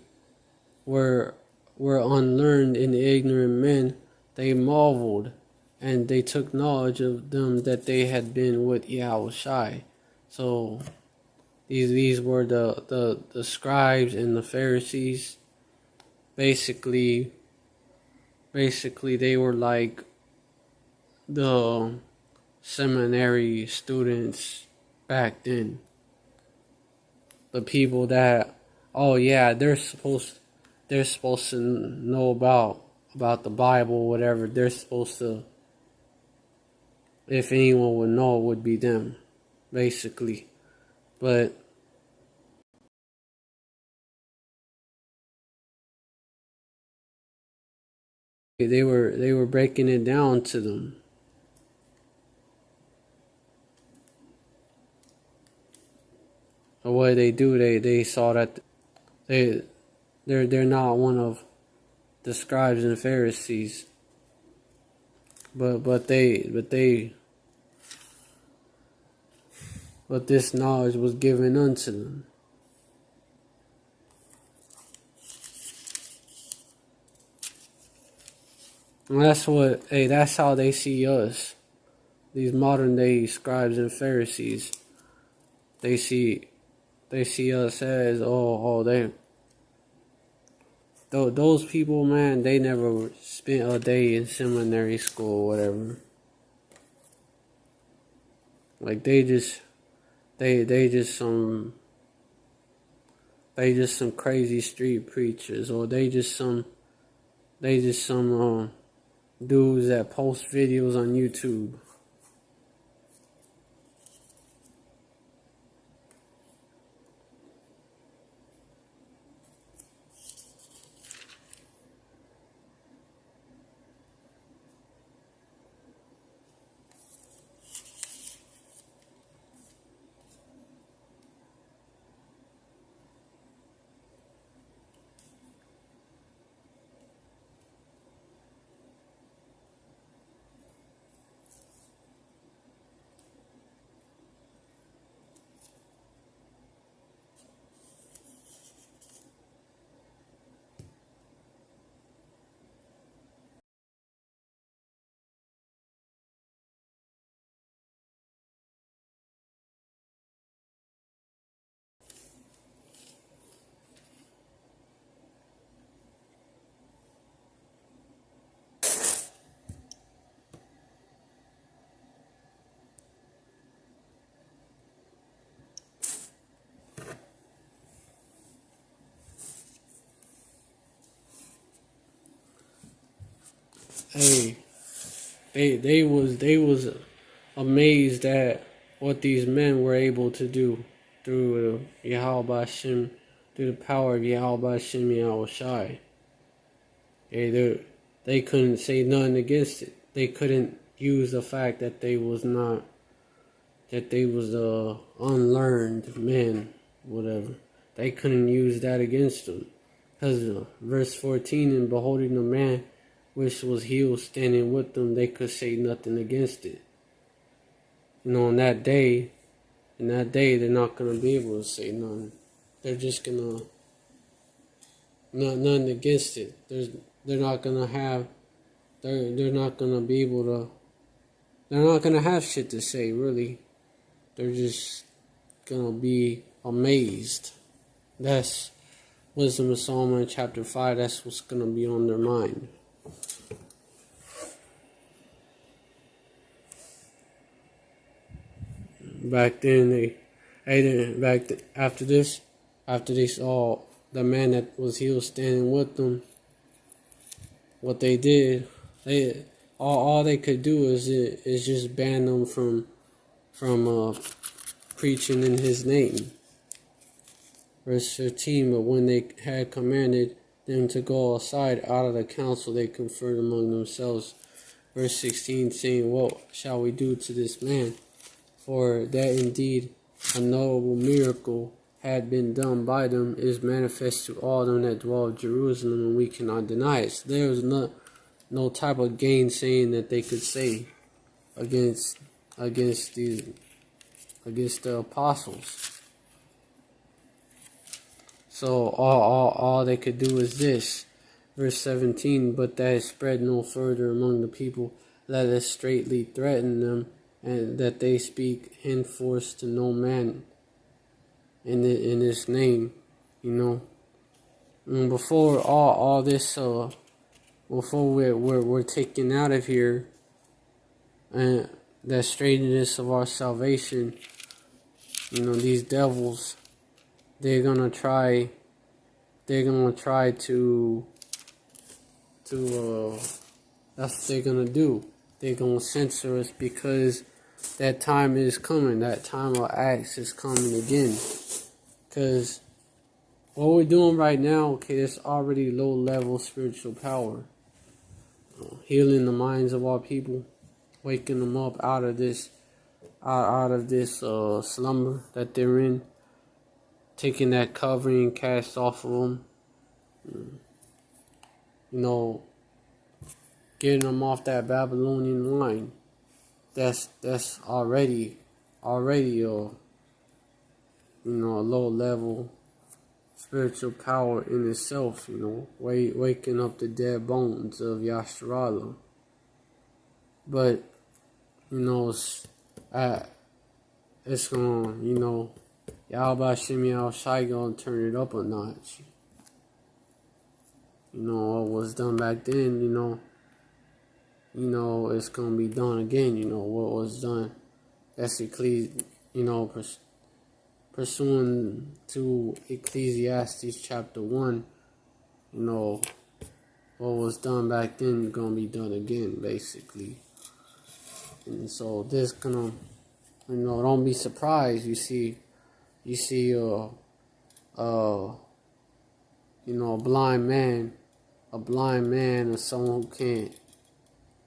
were unlearned and ignorant men, they marveled, and they took knowledge of them that they had been with Yahushua. So these were the scribes and the Pharisees. Basically they were like the seminary students back then. The people that, oh yeah, they're supposed to know about the Bible, whatever. They're supposed to, if anyone would know, it would be them, basically. But they were breaking it down to them. So what they do, they saw that they're not one of the scribes and Pharisees, but this knowledge was given unto them. And that's how they see us, these modern day scribes and Pharisees. They see us as, those people, man, they never spent a day in seminary school or whatever. Like they just some crazy street preachers, or they just some dudes that post videos on YouTube. Hey, they was amazed at what these men were able to do through Yahweh Hashem, through the power of Yahweh Hashem Yahushai. They couldn't say nothing against it. They couldn't use the fact that they was unlearned men, whatever. They couldn't use that against them. Because verse 14, and beholding the man which was healed standing with them, they could say nothing against it. In that day, they're not going to be able to say nothing. They're just going to, nothing against it. They're not going to have, they're not going to be able to, they're not going to have shit to say, really. They're just going to be amazed. That's Wisdom of Solomon chapter 5. That's what's going to be on their mind. Back then, after they saw the man that was healed standing with them, what they did, all they could do is just ban them from preaching in his name. Verse 15, but when they had commanded them to go aside out of the council, they conferred among themselves. Verse 16, saying, what shall we do to this man? For that indeed a notable miracle had been done by them is manifest to all them that dwell in Jerusalem, and we cannot deny it. So there was no type of gainsaying that they could say against the apostles. So all they could do is this. Verse 17, but that it spread no further among the people, let us straitly threaten them, and that they speak henceforth to no man in his name, you know. And before all this, before we're taken out of here, and that strangeness of our salvation, you know, these devils, they're gonna try to that's what they're gonna do. They're gonna censor us because that time is coming. That time of acts is coming again. Because what we're doing right now, okay, it's already low-level spiritual power. Healing the minds of our people, waking them up out of this slumber that they're in, taking that covering cast off of them, you know, getting them off that Babylonian line. That's already a low-level spiritual power in itself, you know, waking up the dead bones of Yasharallah. But, you know, it's gonna, you know, Yahweh Shem Shai gonna turn it up a notch. You know, what was done back then, you know, it's gonna be done again, you know, what was done. That's pursuing to Ecclesiastes chapter 1, you know, what was done back then is gonna be done again, basically. And so this gonna, you know, don't be surprised. You see, you know, a blind man, or someone who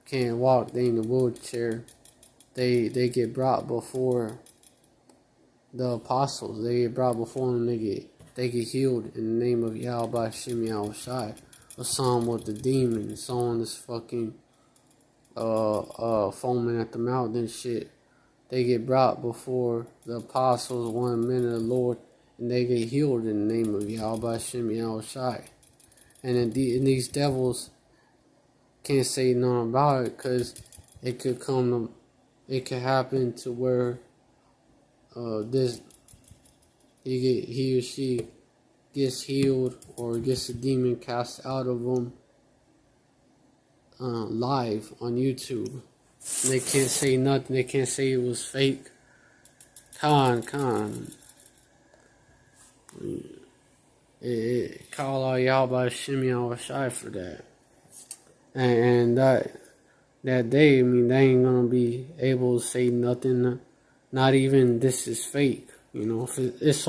can't walk, they in a wheelchair. They get brought before the apostles. They get brought before them. They get healed in the name of Yahweh Shem Yahushai. Or some with the demon, someone is fucking foaming at the mouth and shit. They get brought before the apostles, 1 minute of the Lord, and they get healed in the name of Yahweh Shem Yahushai. And these devils can't say nothing about it, because it could happen to where he or she gets healed or gets a demon cast out of them live on YouTube. And they can't say nothing. They can't say it was fake. Call all y'all by Shimmy or Shy for that. And that day, I mean, they ain't gonna be able to say nothing. Not even this is fake. You know, if it's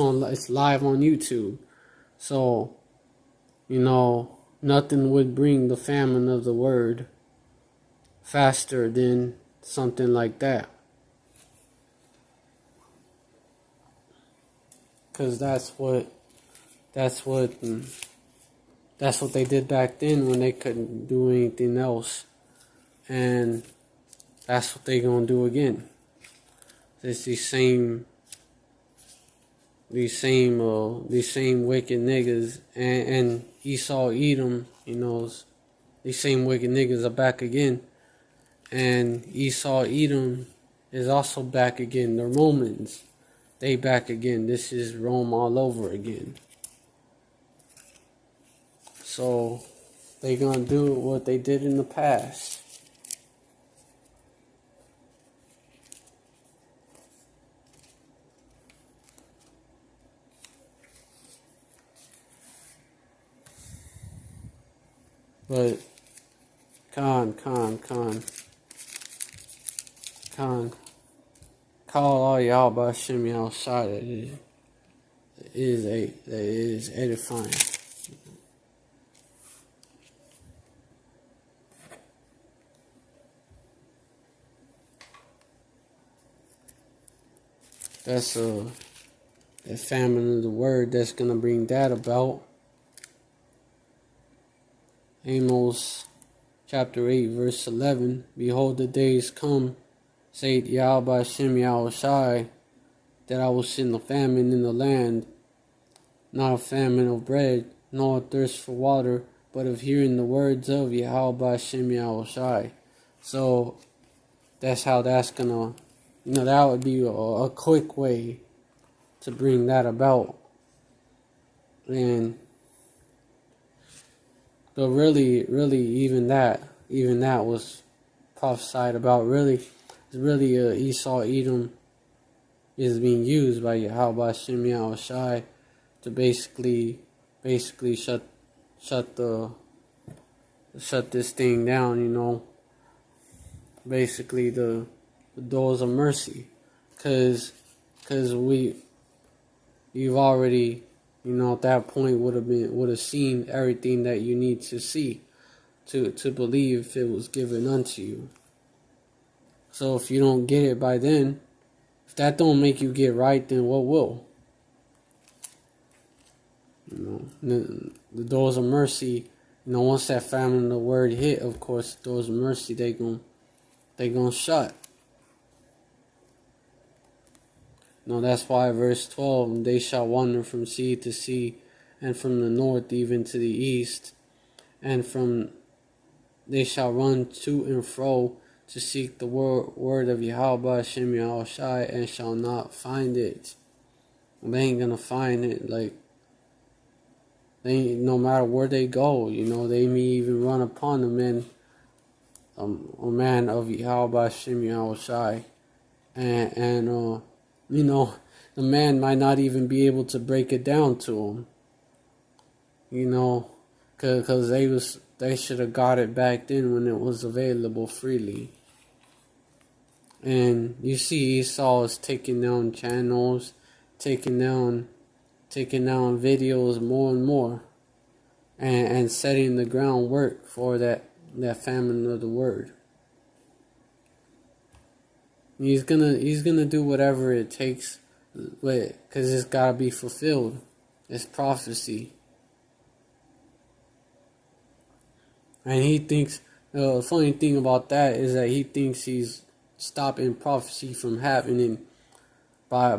live on YouTube. So, you know, nothing would bring the famine of the word faster than something like that. Because that's what they did back then when they couldn't do anything else. And that's what they gonna do again. It's these same wicked niggas and Esau Edom, you know, these same wicked niggas are back again. And Esau Edom is also back again. The Romans, they back again. This is Rome all over again. So they gonna do what they did in the past. But Khan, call all y'all by Shimmy outside. That is edifying. That's the famine of the word that's going to bring that about. Amos chapter 8 verse 11. Behold, the days come, saith Yahweh Hashem Yahushai, that I will send a famine in the land, not a famine of bread, nor a thirst for water, but of hearing the words of Yahweh Hashem Yahushai. So that's how that's gonna, that would be a quick way to bring that about. But really, even that was prophesied about. Really Esau Edom is being used by Yahweh Hashem Yahushai to basically shut this thing down. Basically the doors of mercy, because you've already, at that point would have seen everything that you need to see to believe if it was given unto you. So if you don't get it by then, if that don't make you get right, then what will? The doors of mercy, once that famine of the word hit, of course, the doors of mercy, they gonna shut. That's why verse 12, they shall wander from sea to sea, and from the north even to the east, and they shall run to and fro to seek the word of Yahweh Hashem Yahushai, and shall not find it. They ain't gonna find it. No matter where they go, they may even run upon a man of Yahweh Hashem Yahushai, and the man might not even be able to break it down to him, because they should have got it back then when it was available freely. And you see Esau is taking down channels, taking down videos more and more, and setting the groundwork for that famine of the word. He's gonna do whatever it takes, because it's gotta be fulfilled. It's prophecy. And he thinks, the funny thing about that is that he thinks he's stopping prophecy from happening by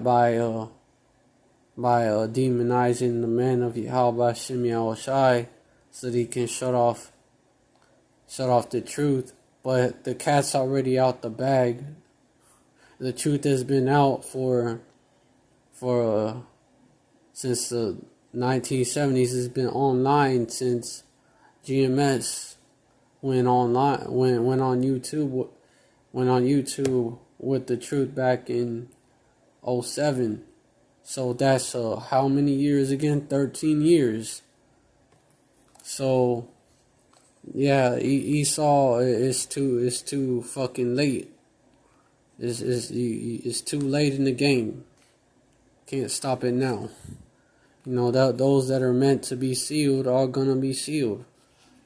demonizing the man of Yahweh Hashem Yahushai, so that he can shut off the truth. But the cat's already out the bag. The truth has been out since the 1970s. It's been online since GMS went on YouTube with the truth back in 2007. So that's how many years again? 13 years. So yeah, Esau is too fucking late. It's too late in the game. Can't stop it now. Those that are meant to be sealed are gonna be sealed.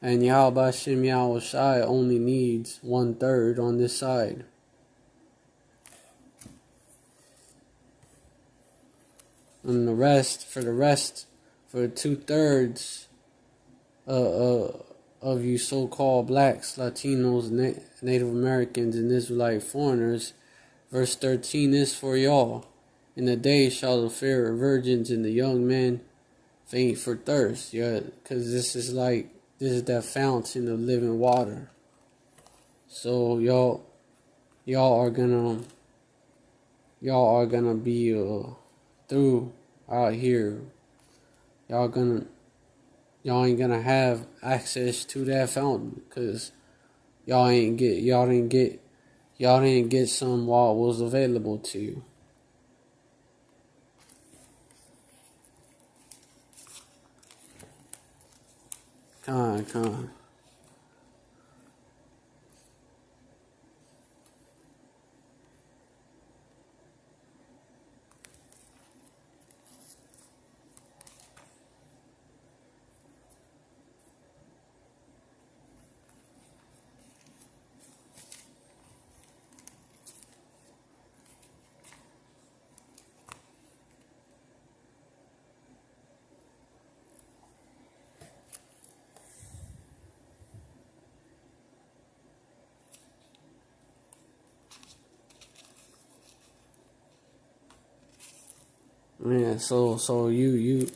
And Yahweh Hashem Yahushai only needs 1/3 on this side. And for the 2/3 of you so-called blacks, Latinos, Native Americans, and Israelite foreigners, verse 13 is for y'all. In the day shall the fair virgins and the young men faint for thirst. Yeah, because this is that fountain of living water. So y'all are gonna be through out here. Y'all ain't gonna have access to that fountain, because y'all didn't get some while it was available to you. Come on. Yeah, so you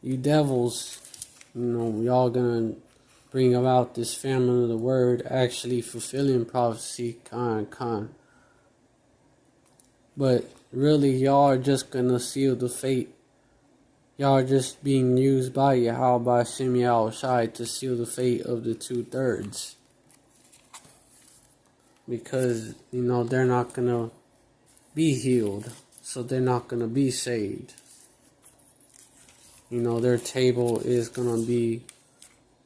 devils, y'all gonna bring about this famine of the word, actually fulfilling prophecy, con. But really, y'all are just gonna seal the fate. Y'all are just being used by Yahweh Shem Shai to seal the fate of the 2/3. Because, they're not gonna be healed. So they're not gonna be saved. Their table is gonna be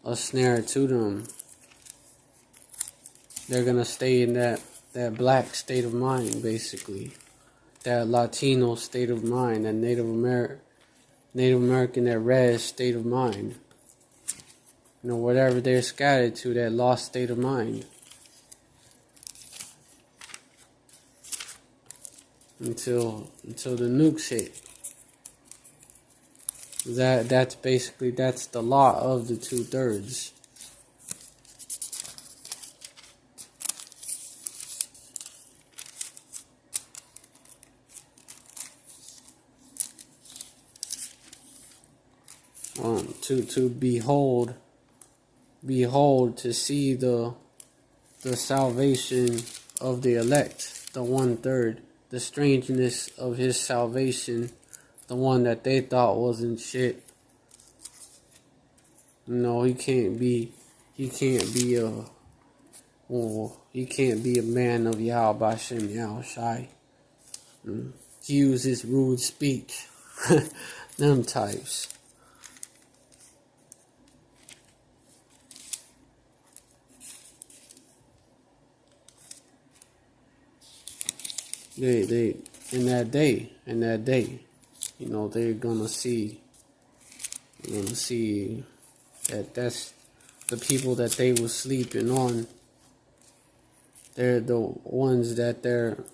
a snare to them. They're gonna stay in that black state of mind, basically. That Latino state of mind, that Native American, that red state of mind. Whatever they're scattered to, that lost state of mind. Until the nukes hit. That's the law of the 2/3. To behold, to see the salvation of the elect, the 1/3, the strangeness of his salvation, the one that they thought wasn't shit. He can't be a man of Yahweh Shem Yahushai. He uses rude speech. Them types. They in that day, they're gonna see that's the people that they were sleeping on. They're the ones that they're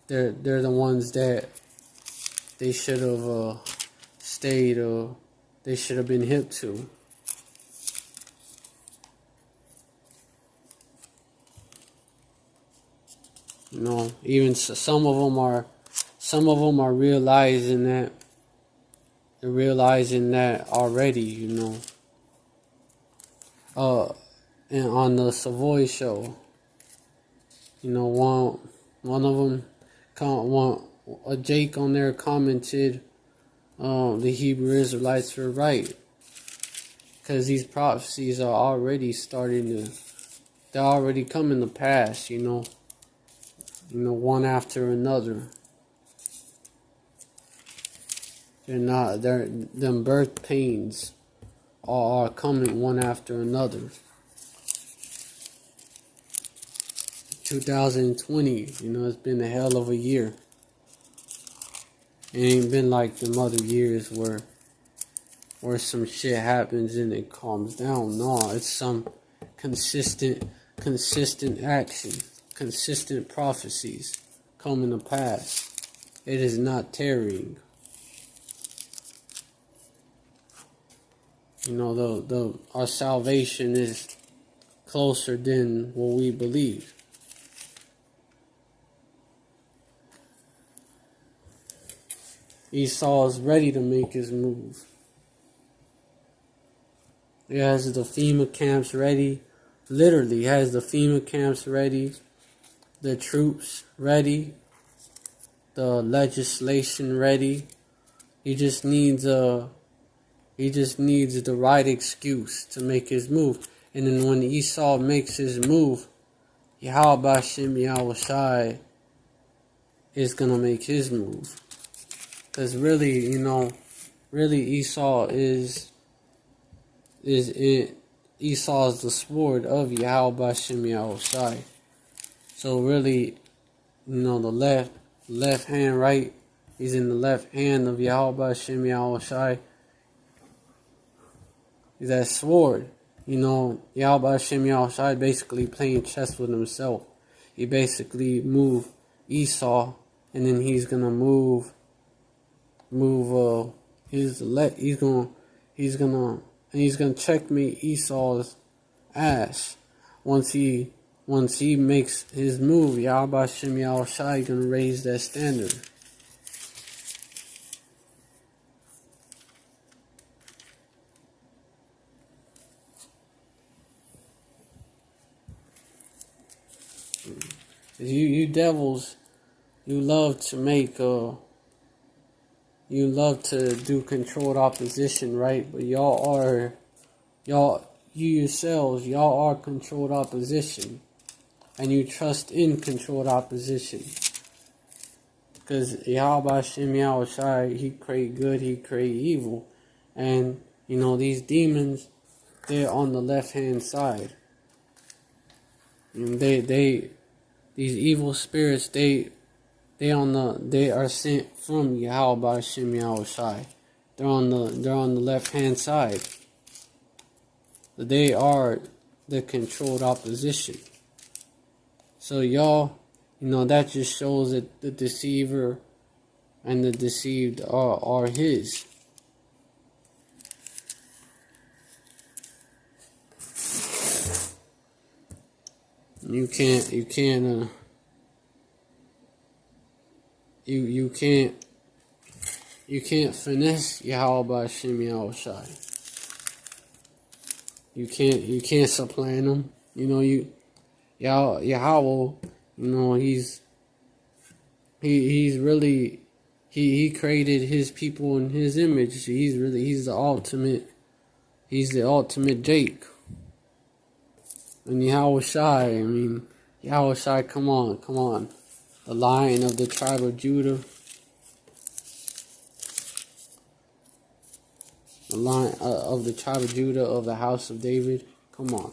the ones that they should have stayed, or they should have been hip to. Even some of them are realizing that. They're realizing that already, and on the Savoy show, one of them, Jake on there commented, the Hebrew Israelites were right, because these prophecies are already they're already coming to pass, one after another. Them birth pains are coming one after another. 2020, it's been a hell of a year. It ain't been like them other years where some shit happens and it calms down. No, it's some consistent action, consistent prophecies coming to pass. It is not tarrying. Our salvation is closer than what we believe. Esau is ready to make his move. He has the FEMA camps ready. Literally has the FEMA camps ready. The troops ready. The legislation ready. He just needs the right excuse to make his move. And then when Esau makes his move, Yahweh Shem Yahushai is gonna make his move. Because really, Esau is Esau's the sword of Yahweh Shem Yahushai. So really, the left hand, right? He's in the left hand of Yahweh Shem Yahushai. He's that sword. Yahweh Shem Yahushai basically playing chess with himself. He basically moved Esau, and then he's gonna he's gonna checkmate Esau's ass. Once he makes his move, Yahweh Shem Yahushai gonna raise that standard. Cause you devils, you love to make you love to do controlled opposition, right? But you yourselves, y'all are controlled opposition, and you trust in controlled opposition. Because Yahweh Shem Yahushai, He create good, He create evil, and these demons, they're on the left hand side, and these evil spirits, they are sent from Yahweh Shem Yahushai. They're on the left hand side. They are the controlled opposition. So y'all, that just shows that the deceiver and the deceived are his. You can't finesse Yahweh Shem Yahushai. You can't supplant him. Yahweh, he's really he created his people in his image. He's the ultimate Jake. And Yahushai, come on. The Lion of the tribe of Judah. The Lion of the tribe of Judah, of the house of David. Come on.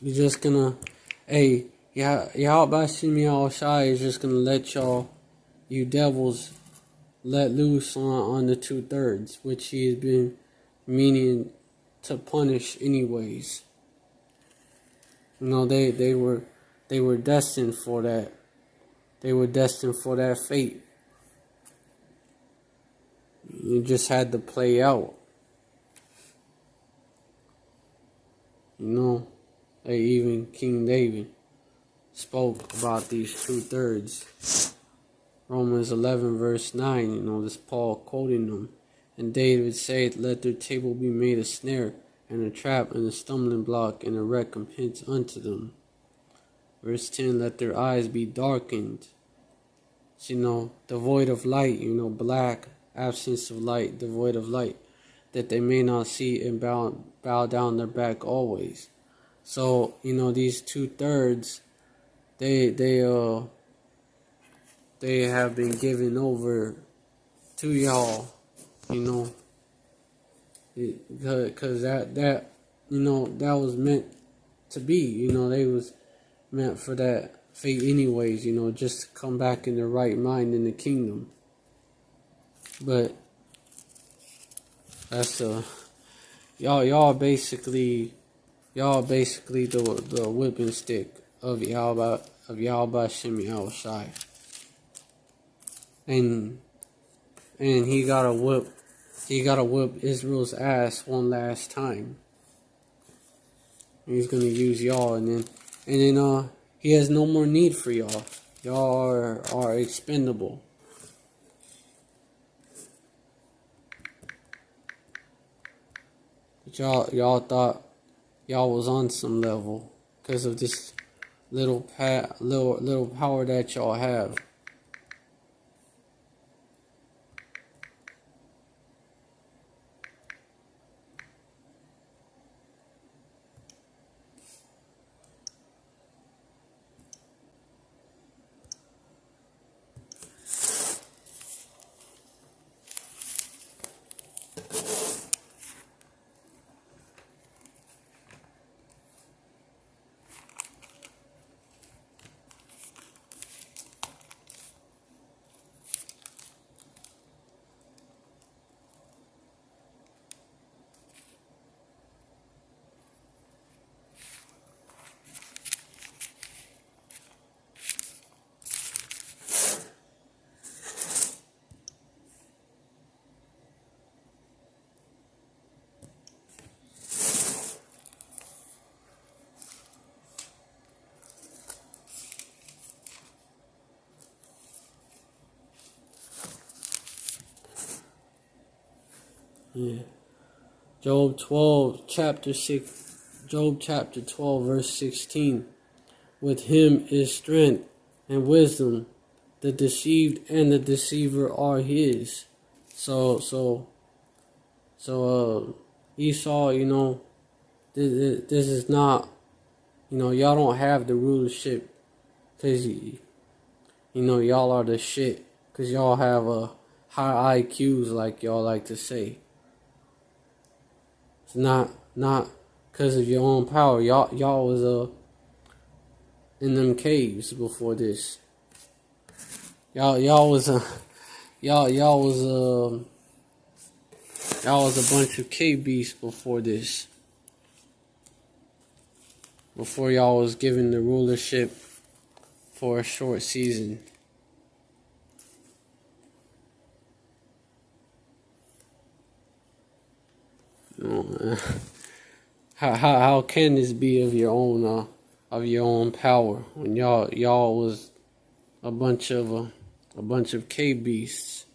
You're just gonna, Yahweh Shem Yahushai is just gonna let you devils, let loose on the 2/3, which He has been meaning to punish anyways. They were destined for that. They were destined for that fate. It just had to play out. Even King David spoke about these 2/3. Romans 11 verse 9, this Paul quoting them. And David said, let their table be made a snare, and a trap, and a stumbling block, and a recompense unto them. Verse 10, let their eyes be darkened. Devoid of light, black, absence of light, devoid of light, that they may not see and bow down their back always. So, these 2/3, they have been given over to y'all, because that was meant to be, they was meant for that fate anyways, just to come back in their right mind in the kingdom. But that's y'all basically the whipping stick of Yahweh Shem Yahushai. And he gotta whip Israel's ass one last time. And he's gonna use y'all, and then he has no more need for y'all. Y'all are expendable. But y'all thought y'all was on some level because of this little power that y'all have. Yeah. Job chapter 12, verse 16. With him is strength and wisdom. The deceived and the deceiver are his. So Esau, this is not, y'all don't have the rulership because, y'all are the shit. Because y'all have high IQs, like y'all like to say. It's not because of your own power. Y'all was in them caves before this. Y'all was a bunch of cave beasts before this. Before y'all was given the rulership for a short season. How can this be of your own power when y'all was a bunch of cave beasts?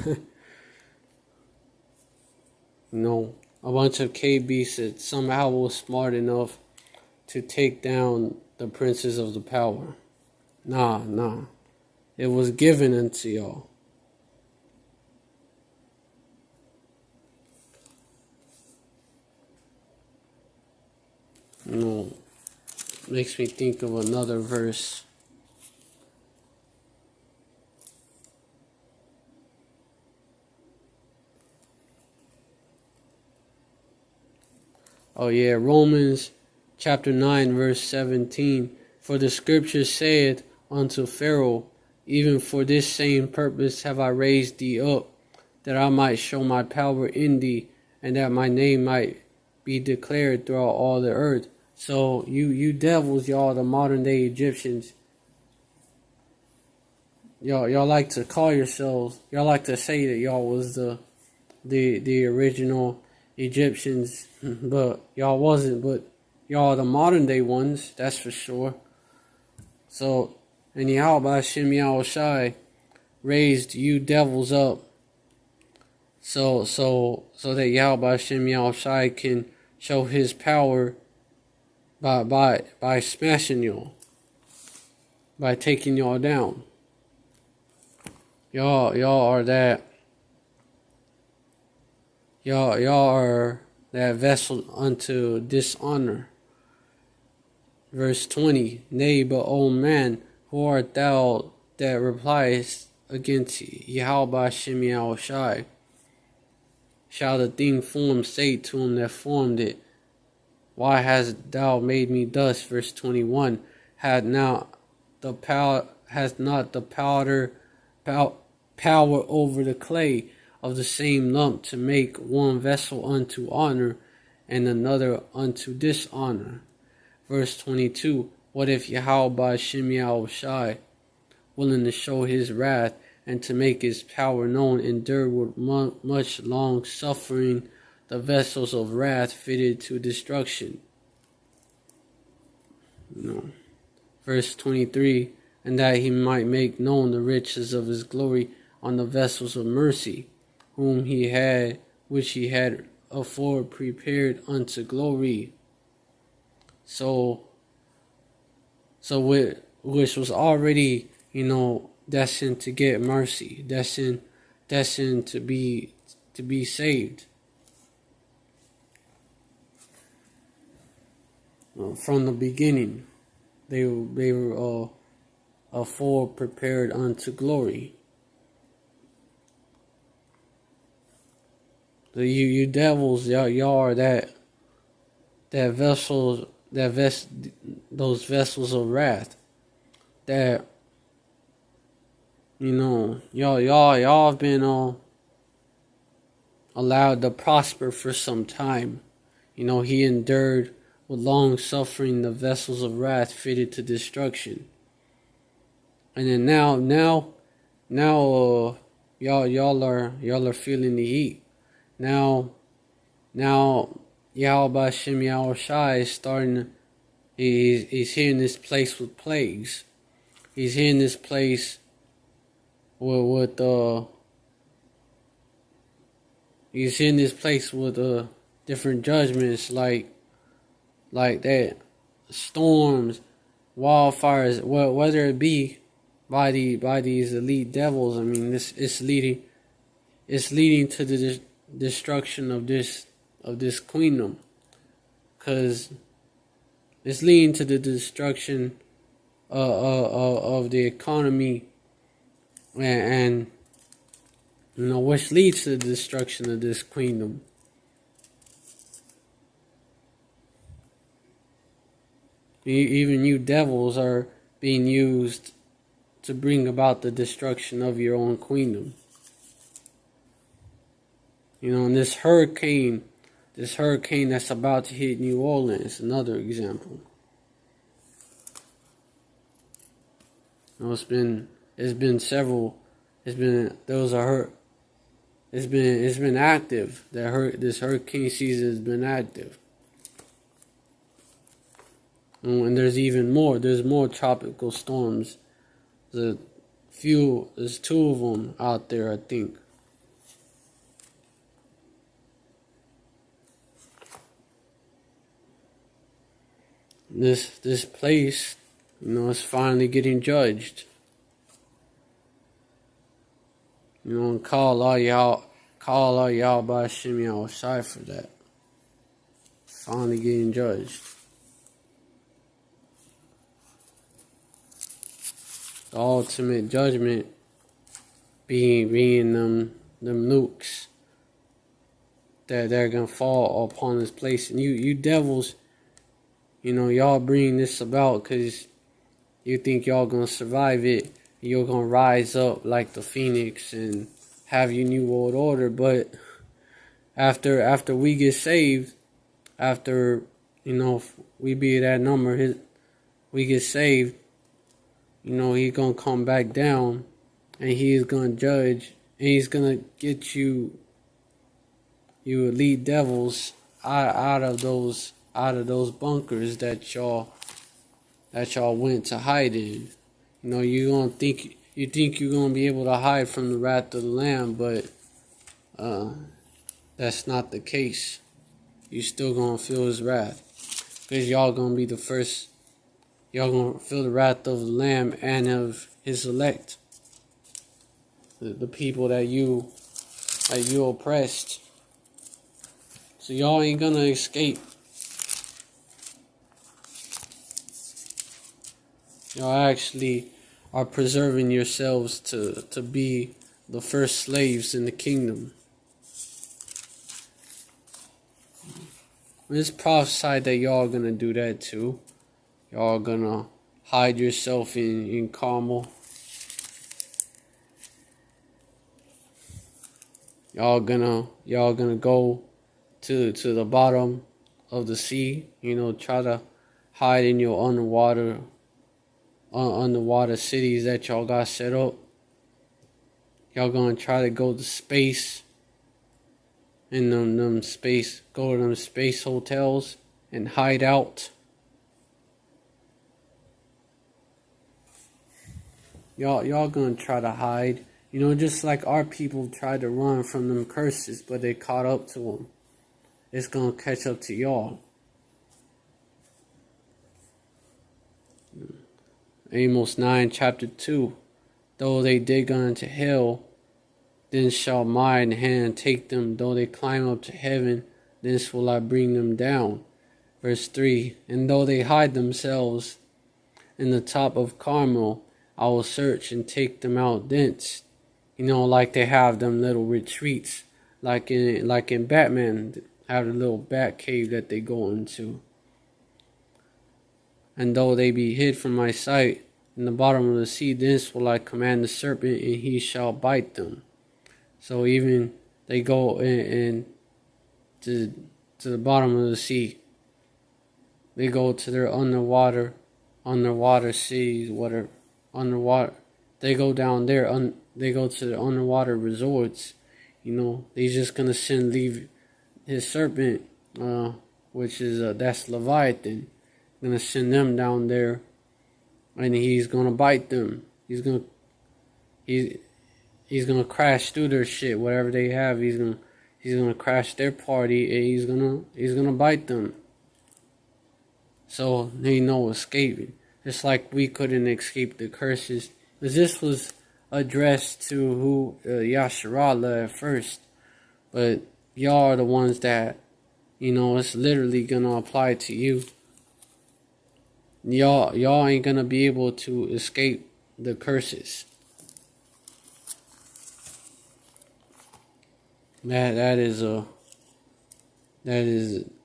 A bunch of cave beasts that somehow was smart enough to take down the princes of the power. Nah. It was given unto y'all. Makes me think of another verse. Oh yeah, Romans chapter 9, verse 17. For the scripture saith unto Pharaoh, even for this same purpose have I raised thee up, that I might show my power in thee, and that my name might be declared throughout all the earth. So you devils, y'all the modern day Egyptians, y'all like to call yourselves, y'all like to say that y'all was the original Egyptians, but y'all wasn't. But y'all are the modern day ones, that's for sure. So, and Yahweh Shem Yahushai raised you devils up, so that Yahweh Shem Yahushai can show his power by smashing y'all, by taking y'all down. Y'all are that. Y'all are that vessel unto dishonor. Verse 20. Nay, but O man, who art thou that repliest against Yahweh Shem Yahushai? Shall the thing formed say to him that formed it, why hast thou made me thus? Verse 21. Has not the power over the clay of the same lump to make one vessel unto honor and another unto dishonor? Verse 22. What if Yahweh Shem Yahushai, willing to show his wrath and to make his power known, endured with much long suffering the vessels of wrath fitted to destruction? Verse 23. And that he might make known the riches of his glory on the vessels of mercy, which he had afore prepared unto glory. So which was already, destined to get mercy, destined to be saved. From the beginning, they were afore prepared unto glory. So you devils, y'all are that vessels, those vessels of wrath. That y'all have been allowed to prosper for some time. He endured with long suffering the vessels of wrath fitted to destruction. And then now y'all are feeling the heat. Now Yahweh Shem Yahushai is starting. He's here in this place with plagues. He's here in this place with He's in this place with different judgments like that, storms, wildfires, whether it be by these elite devils. I mean, it's leading to the destruction of this queendom, because it's leading to the destruction of the economy, and which leads to the destruction of this queendom. Even you devils are being used to bring about the destruction of your own queendom. And this hurricane that's about to hit New Orleans, another example. It's been active. This hurricane season has been active. And there's even more. There's more tropical storms. There's 2 of them out there, I think. This place, is finally getting judged. And call all y'all by Shimmy Shai for that. Finally getting judged. The ultimate judgment being them nukes that they're gonna fall upon this place. And you devils, y'all bring this about because you think y'all gonna survive it. You're gonna rise up like the phoenix and have your new world order. But after we get saved, after if we be that number, we get saved. He's gonna come back down, and he's gonna judge, and he's gonna get you elite devils out of those bunkers that y'all went to hide in. You think you're gonna be able to hide from the wrath of the Lamb, but that's not the case. You still gonna feel His wrath, because y'all gonna be the first. Y'all gonna feel the wrath of the Lamb and of His elect, the people that you oppressed. So y'all ain't gonna escape. Y'all actually are preserving yourselves to be the first slaves in the kingdom. It's prophesied that y'all gonna do that too. Y'all gonna hide yourself in Carmel. Y'all gonna go to the bottom of the sea. Try to hide in your underwater cities that y'all got set up. Y'all gonna try to go to space in go to them space hotels and hide out. Y'all gonna try to hide, just like our people tried to run from them curses, but they caught up to them. It's gonna catch up to y'all. Amos 9, chapter 2. Though they dig unto hell, then shall mine hand take them. Though they climb up to heaven, thence will I bring them down. Verse 3. And though they hide themselves in the top of Carmel, I will search and take them out thence. Like they have them little retreats, like in Batman, have a little bat cave that they go into. And though they be hid from my sight in the bottom of the sea, thence will I command the serpent, and he shall bite them. So even they go in to the bottom of the sea. They go to their underwater cities, whatever. Underwater, they go down there. They go to the underwater resorts. He's just gonna leave his serpent, which is that's Leviathan. Gonna send them down there, and he's gonna bite them. He's gonna crash through their shit, whatever they have. He's He's gonna crash their party, and he's gonna bite them. So they no escaping. Just like we couldn't escape the curses, because this was addressed to who Yasharallah at first, but y'all are the ones that, it's literally gonna apply to you. Y'all ain't gonna be able to escape the curses. That is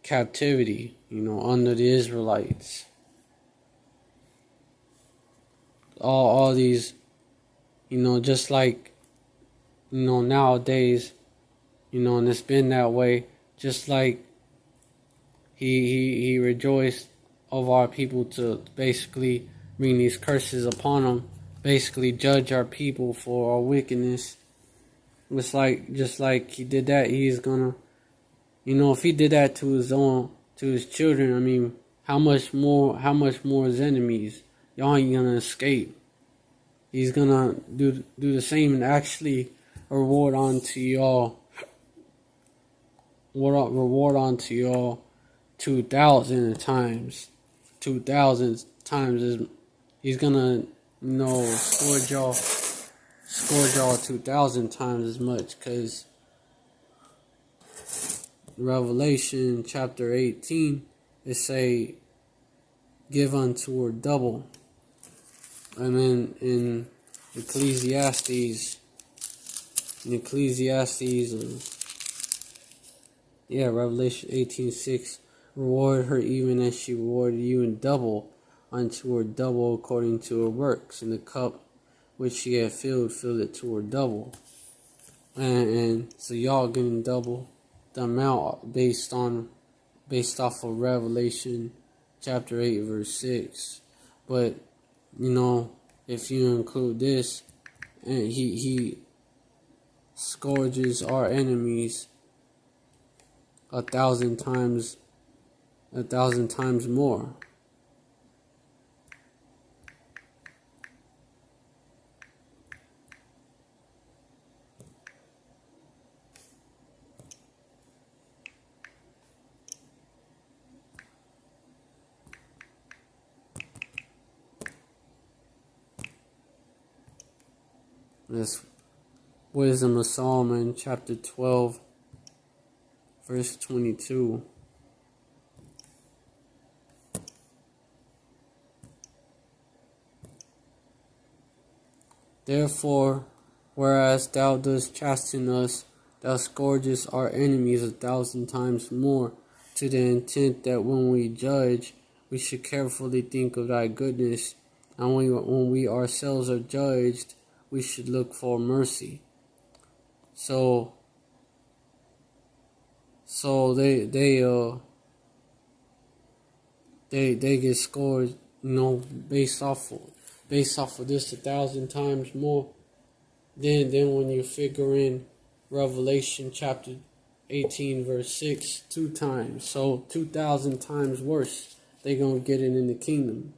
captivity, under the Israelites. All these, just like, nowadays, and it's been that way. Just like he rejoiced of our people to basically bring these curses upon them, basically judge our people for our wickedness. It's like, just like he did that, he's gonna, if he did that to his children, I mean, how much more his enemies? Y'all ain't gonna escape. He's gonna do the same and actually reward onto y'all 2,000 times. 2,000 times is he's gonna scourge y'all 2,000 times as much, because Revelation chapter 18 it say give unto her double. And then in Ecclesiastes, Revelation 18:6, reward her even as she rewarded you in double, unto her double according to her works. And the cup which she had filled it to her double. And so y'all getting double the amount based off of Revelation chapter 8 verse 6. But if you include this, and he scourges our enemies 1,000 times more. This Wisdom of Solomon, chapter 12, verse 22. Therefore, whereas thou dost chasten us, thou scourgest our enemies 1,000 times more, to the intent that when we judge, we should carefully think of thy goodness, and when we ourselves are judged, we should look for mercy. So they get scored, based off of this 1,000 times more. Then when you figure in Revelation chapter 18 verse 6 2 times, so 2,000 times worse, they gonna get it in the kingdom.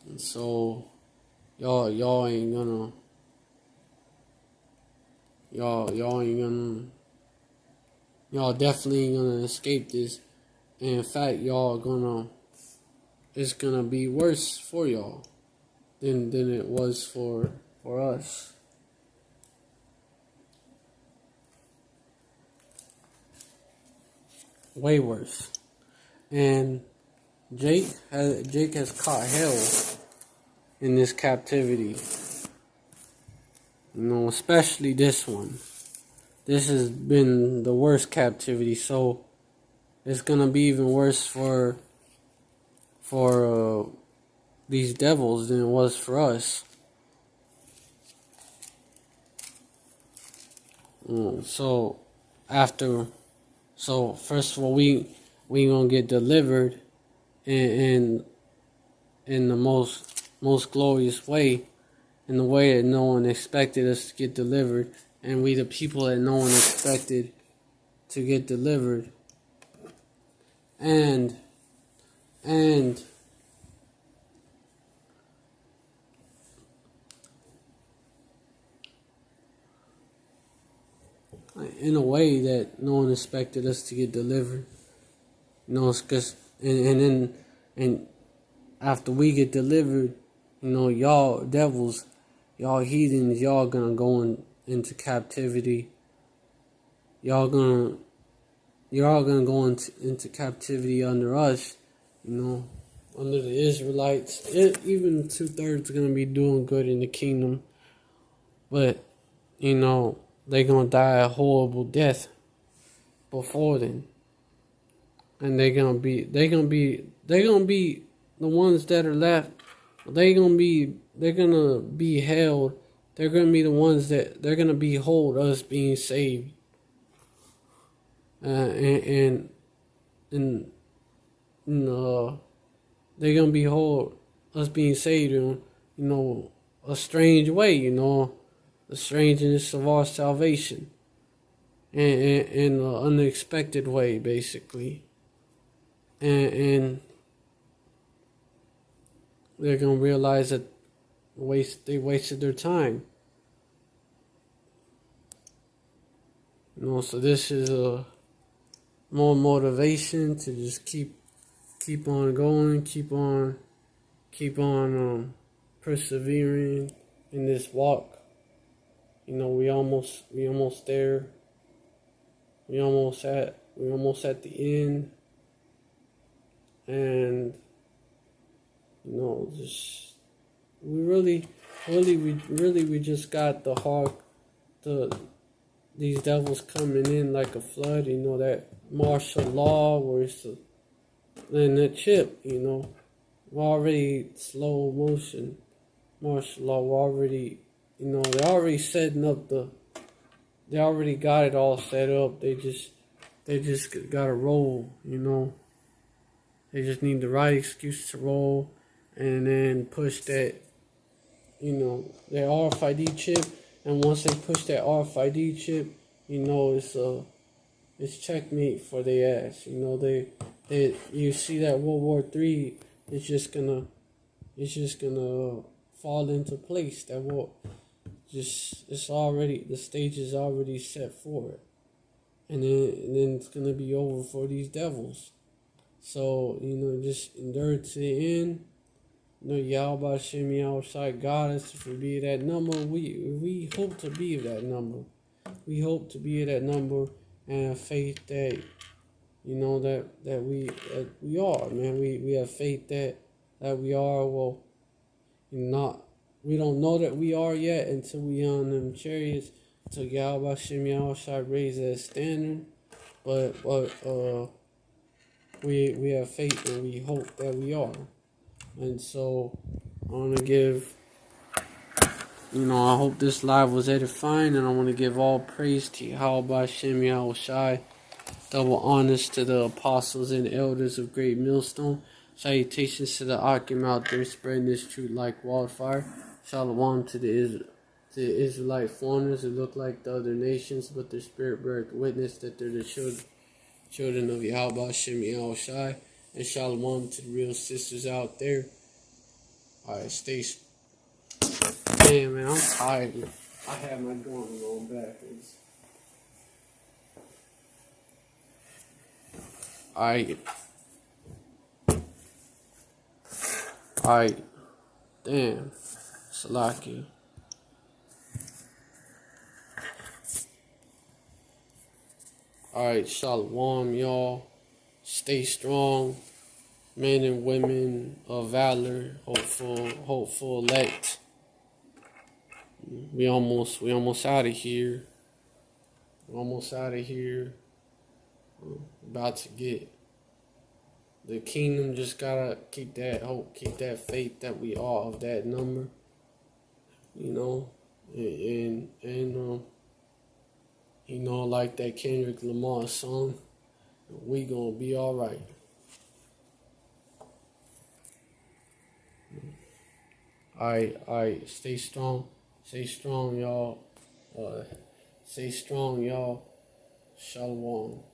And so y'all definitely ain't gonna escape this. And in fact, it's gonna be worse for y'all than it was for us. Way worse. And Jake has caught hell in this captivity. Especially this one. This has been the worst captivity, so it's gonna be even worse for these devils than it was for us. So first of all, we gonna get delivered, and in the most glorious way, in the way that no one expected us to get delivered, and we the people that no one expected to get delivered. And in a way that no one expected us to get delivered. You know, it's cause, and after we get delivered, you know, y'all devils, y'all heathens, y'all gonna go into captivity. Y'all gonna go into captivity under us, you know, under the Israelites. Even 2/3 gonna be doing good in the kingdom, but you know they gonna die a horrible death before then, and they're gonna be the ones that are left. They're gonna be held. They're gonna be the ones that they're gonna behold us being saved. And they're gonna behold us being saved in, you know, a strange way, you know, the strangeness of our salvation, and in an unexpected way, basically, and they're gonna realize that they wasted their time, you know. So this is a more motivation to just keep on going, keep on persevering in this walk. You know, we almost there. We almost at the end, and you know, just we just got these devils coming in like a flood. You know, that martial law where it's and the chip. You know, we're already slow motion martial law. We're already, you know, they're already setting up they already got it all set up. They just gotta roll, you know. They just need the right excuse to roll, and then push that, you know, their RFID chip. And once they push that RFID chip, you know, it's checkmate for their ass. You know, they you see that World War III is just gonna fall into place. That will it's already, the stage is already set for it, and then it's gonna be over for these devils. So, you know, just endure to the end. You know, Yahweh Hashem outside God us to be that number. We hope to be that number. We hope to be that number, and have faith that, you know, that we are, man. We have faith that we are. Well, we don't know that we are yet until we on them chariots, until Yahweh Hashem outside raise that standard. But we have faith and we hope that we are. And so I want to give, you know, I hope this live was edifying, and I want to give all praise to Yahweh Hashem Yahushai. Double honors to the apostles and elders of Great Millstone. Salutations to the Akim out there spreading this truth like wildfire. Shalom to the Israelite foreigners who look like the other nations, but their spirit bears witness that they're the children of Yahweh Hashem Yahushai. And shalom to the real sisters out there. Alright, stay. Damn, man, I'm tired. I have my gun going backwards. Alright. Damn. Salaki. Alright, shalom, y'all. Stay strong. Men and women of valor, hopeful elect. We almost out of here. About to get the kingdom. Just gotta keep that hope, keep that faith that we are of that number. You know, and you know, like that Kendrick Lamar song, we gonna be all right. Alright, stay strong. Stay strong, y'all. Stay strong, y'all. Shalom.